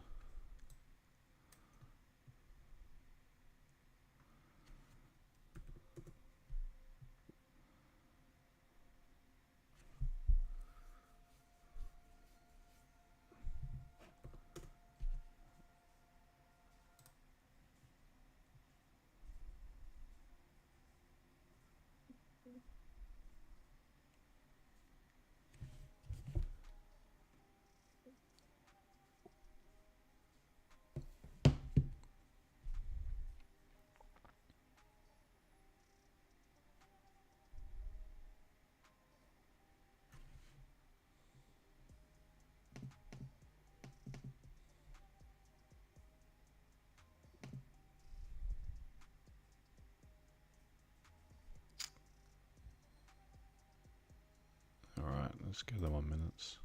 Alright, let's go the 1 minutes.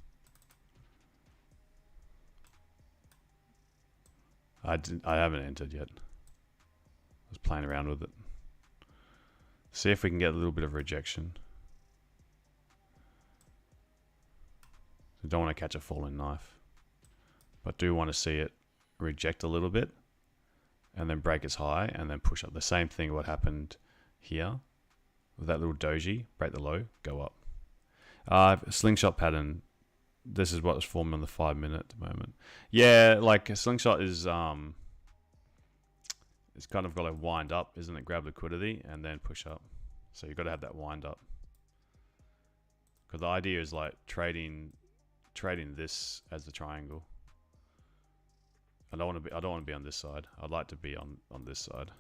I haven't entered yet. I was playing around with it. See if we can get a little bit of rejection. So don't want to catch a falling knife, but do want to see it reject a little bit and then break its high, and then push up. The same thing what happened here with that little doji, break the low, go up. Slingshot pattern. This is what was formed on the 5 minute at the moment. Yeah, like a slingshot is it's kind of got to wind up, isn't it? Grab liquidity and then push up. So you've got to have that wind up. Because the idea is like trading this as the triangle. I don't want to be on this side. I'd like to be on this side.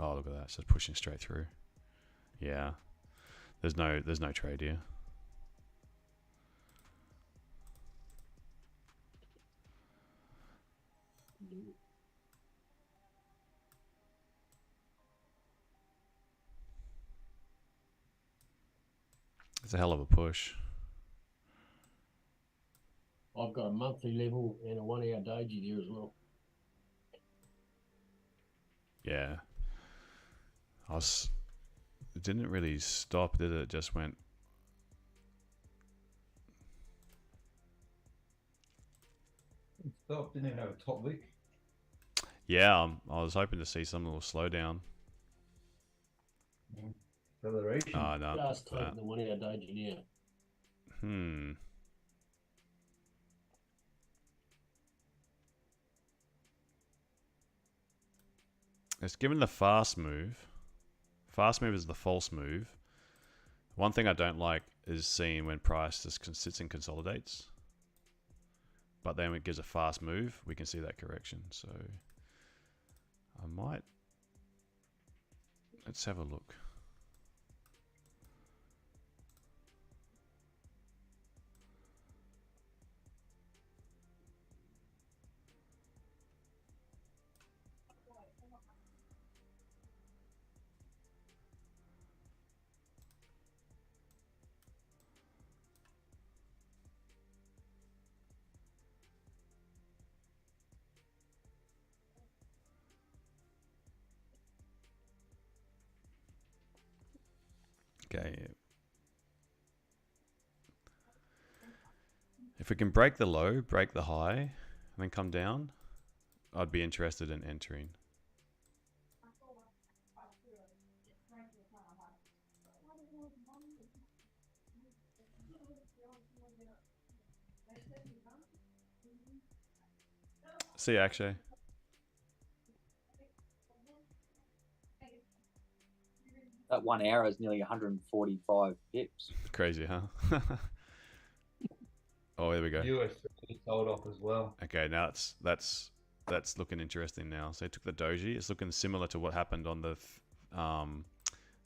Oh, look at that. It's just pushing straight through. Yeah. There's no trade here. It's a hell of a push. I've got a monthly level and a 1 hour doji there as well. Yeah. It didn't really stop, did it? It just went. It stopped, didn't even have a top wick. Yeah, I was hoping to see some little slowdown. Acceleration. Oh, no. Just taking the 1 hour doji now. It's given the fast move. Fast move is the false move. One thing I don't like is seeing when price just sits and consolidates. But then when it gives a fast move, we can see that correction. So I might. Let's have a look. Okay. If we can break the low, break the high, and then come down, I'd be interested in entering. See you, Akshay. That 1 hour is nearly 145 pips. Crazy, huh? Oh, there we go. US sold off as well. Okay, now that's looking interesting now. So it took the doji. It's looking similar to what happened on the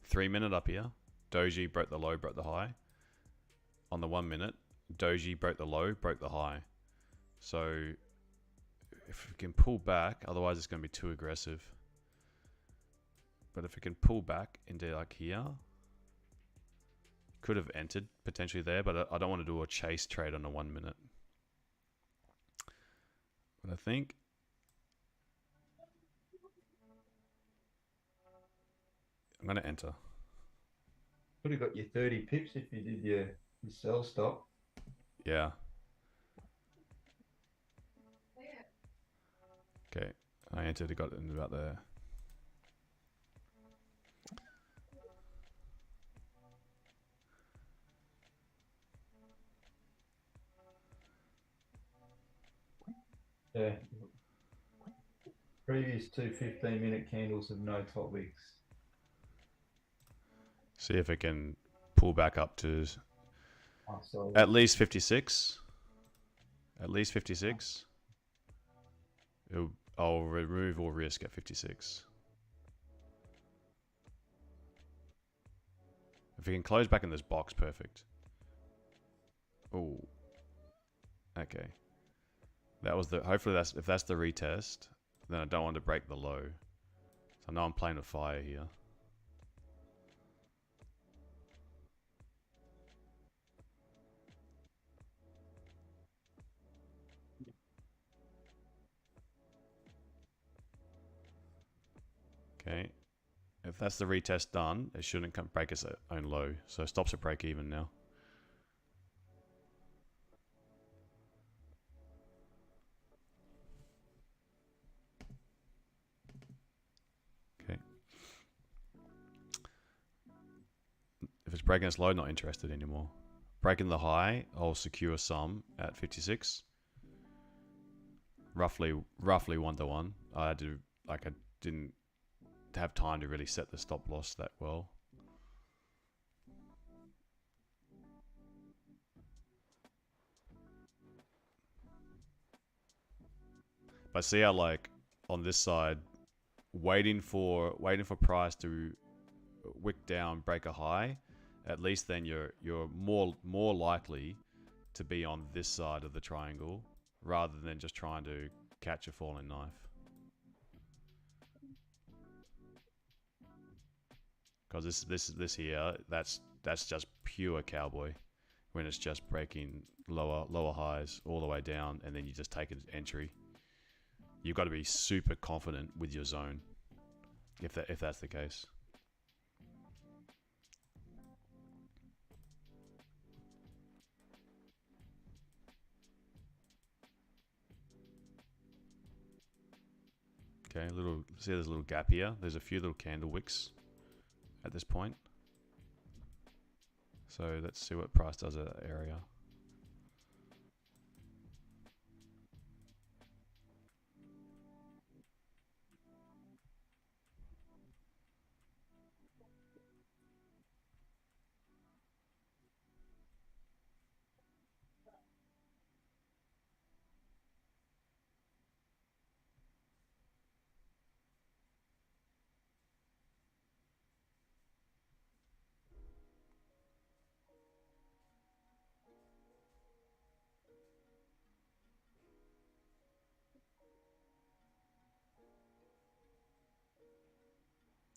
3 minute up here. Doji broke the low, broke the high. On the 1 minute, doji broke the low, broke the high. So if we can pull back, otherwise it's going to be too aggressive. But if we can pull back into like here, could have entered potentially there, but I don't want to do a chase trade on a 1 minute. But I think I'm going to enter. Could have got your 30 pips if you did your sell stop. Yeah. Okay, I entered. I got it in about there. Yeah. Previous two 15-minute candles have no top wicks. See if it can pull back up to at least 56. At least 56. I'll remove all risk at 56. If we can close back in this box, perfect. Oh. Okay. That was the. Hopefully, if that's the retest, then I don't want to break the low. So I know I'm playing with fire here. Okay. If that's the retest done, it shouldn't break its own low. So it stops at break even now. Because breaking this low, not interested anymore. Breaking the high, I'll secure some at 56. Roughly 1-to-1. I didn't have time to really set the stop loss that well. But see how like on this side, waiting for price to wick down, break a high, at least then you're more likely to be on this side of the triangle rather than just trying to catch a falling knife. Because this here, that's just pure cowboy when it's just breaking lower highs all the way down, and then you just take an entry. You've got to be super confident with your zone if that's the case. Okay, see there's a little gap here. There's a few little candle wicks at this point. So let's see what price does at that area.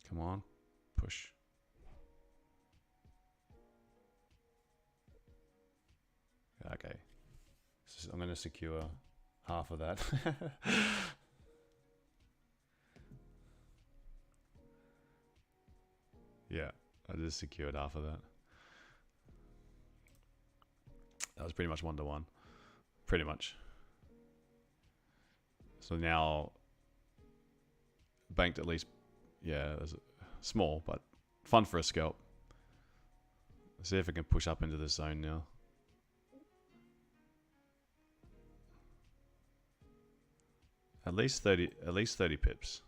Come on, push. Okay, so I'm going to secure half of that. Yeah, I just secured half of that. That was pretty much 1-to-1. Pretty much. So now, banked at least, yeah, it was small, but fun for a scalp. Let's see if I can push up into this zone now. At least 30 pips.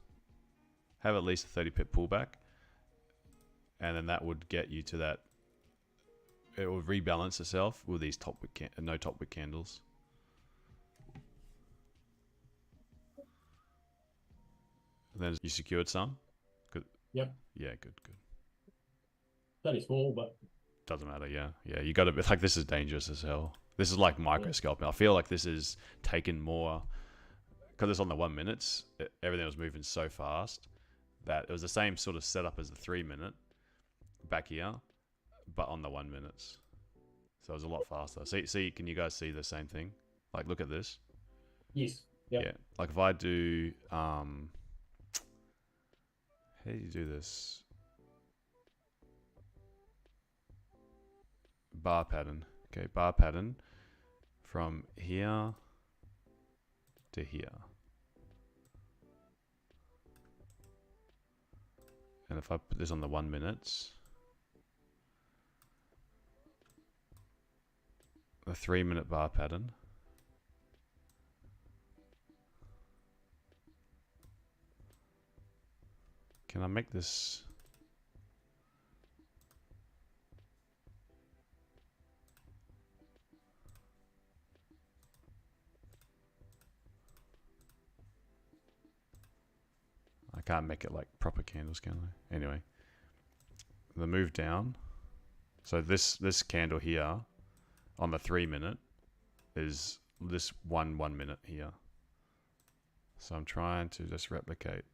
Have at least a 30 pip pullback. And then that would get you to that. It will rebalance itself with these no top wick candles. And then you secured some. Good. Yep. Yeah, good. Only small, but doesn't matter. Yeah. You got to be like, this is dangerous as hell. This is like micro scalping. I feel like this is taken more because it's on the 1 minutes. Everything was moving so fast that it was the same sort of setup as the 3 minute back here, but on the 1 minutes. So it was a lot faster. See, can you guys see the same thing? Like, look at this. Yes. Yep. Yeah. Like if I do, how do you do this? Bar pattern. Okay, bar pattern from here to here. And if I put this on the 1 minutes, the 3 minute bar pattern. Can I make this? I can't make it like proper candles, can I? Anyway, the move down. So this candle here on the 3 minute is this 1 minute here. So I'm trying to just replicate.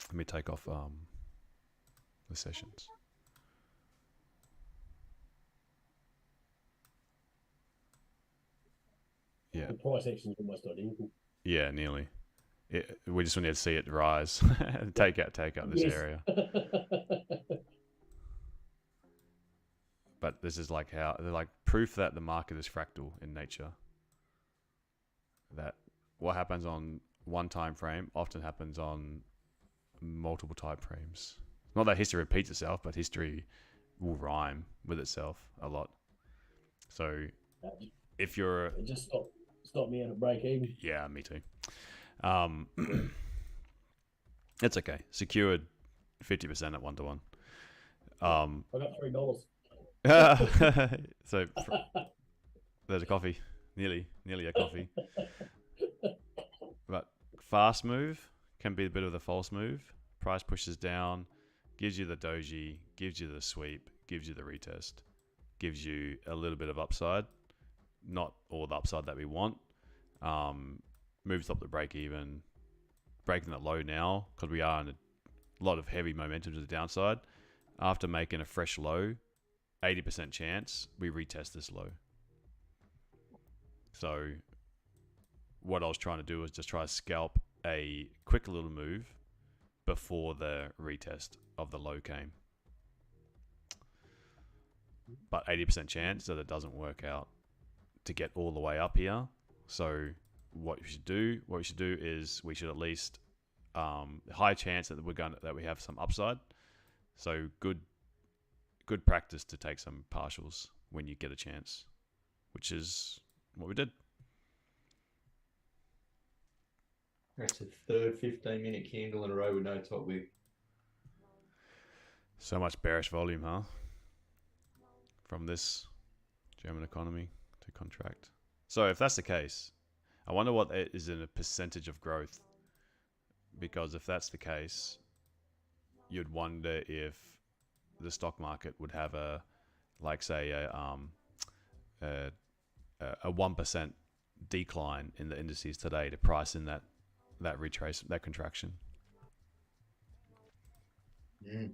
Let me take off the sessions. Yeah. The price action is almost identical. Yeah, nearly. We just need to see it rise. take out this area. But this is like how they're like proof that the market is fractal in nature. That what happens on one time frame often happens on multiple time frames. Not that history repeats itself, but history will rhyme with itself a lot. So if you're It just stop me at a break even. Yeah, me too. It's okay. Secured 50% at 1-to-1. I got $3. So there's a coffee, nearly a coffee. But fast move can be a bit of the false move. Price pushes down, gives you the doji, gives you the sweep, gives you the retest, gives you a little bit of upside. Not all the upside that we want. Moves up the break even, breaking that low now because we are in a lot of heavy momentum to the downside. After making a fresh low, 80% chance we retest this low. So what I was trying to do was just try to scalp a quick little move before the retest of the low came. But 80% chance that it doesn't work out to get all the way up here. So what we should do is we should at least high chance that we have some upside. So good practice to take some partials when you get a chance, which is what we did. That's a third 15-minute candle in a row with no top wick. So much bearish volume, huh? From this German economy to contract. So if that's the case, I wonder what is in a percentage of growth. Because if that's the case, you'd wonder if the stock market would have a 1% decline in the indices today to price in that contraction. Mm.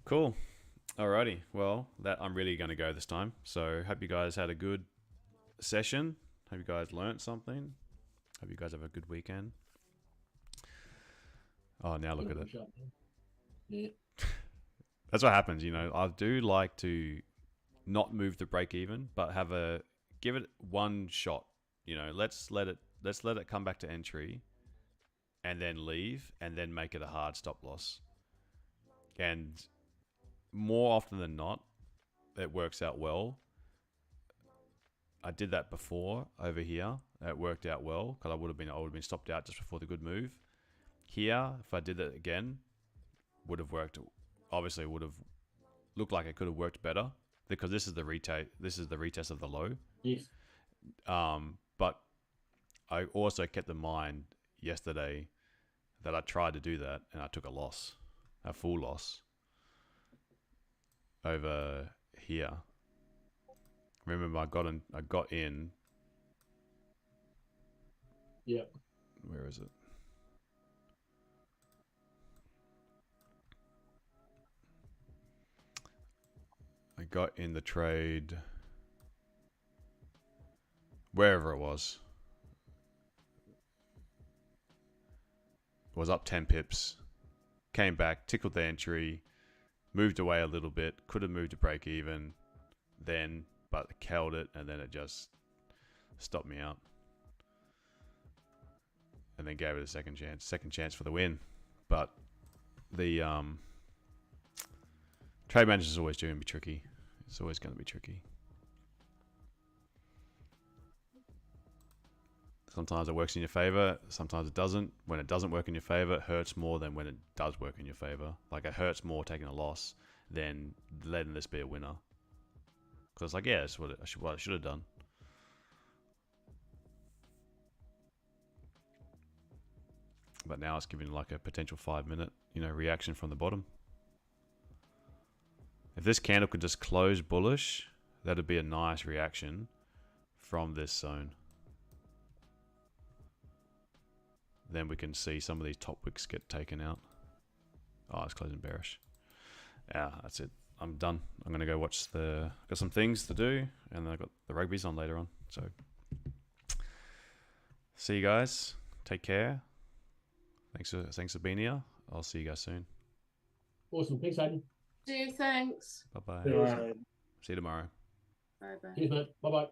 Cool. Alrighty. Well, I'm really going to go this time. So hope you guys had a good session. Hope you guys learnt something. Hope you guys have a good weekend. Oh, now look at it. Yeah. That's what happens, I do like to not move the break even, but give it one shot. Let's let it come back to entry, and then leave, and then make it a hard stop loss. And more often than not, it works out well. I did that before over here. It worked out well because I would have been stopped out just before the good move. Here, if I did that again, would have worked. Obviously, would have looked like it could have worked better because this is the retest of the low. Yes. But I also kept in mind yesterday that I tried to do that and I took a full loss over here. Remember, I got in. Yep. Where is it? I got in the trade wherever it was. It was up 10 pips. Came back, tickled the entry, moved away a little bit, could have moved to break even then, but held it, and then it just stopped me out. And then gave it a second chance for the win. But the trade managers is always going to be tricky. It's always going to be tricky. Sometimes it works in your favor, sometimes it doesn't. When it doesn't work in your favor, it hurts more than when it does work in your favor. Like, it hurts more taking a loss than letting this be a winner. Because it's like, yeah, that's what I should have done. But now it's giving like a potential 5-minute, reaction from the bottom. If this candle could just close bullish, that'd be a nice reaction from this zone. Then we can see some of these top wicks get taken out. Oh, it's closing bearish. Yeah, that's it. I'm done. I'm going to go watch got some things to do, and I've got the rugby's on later on. So, see you guys. Take care. Thanks for being here. I'll see you guys soon. Awesome. Thanks, Hayden. Do thanks. Bye-bye. Cheers. See you tomorrow. Bye bye. Cheers, mate. Bye-bye.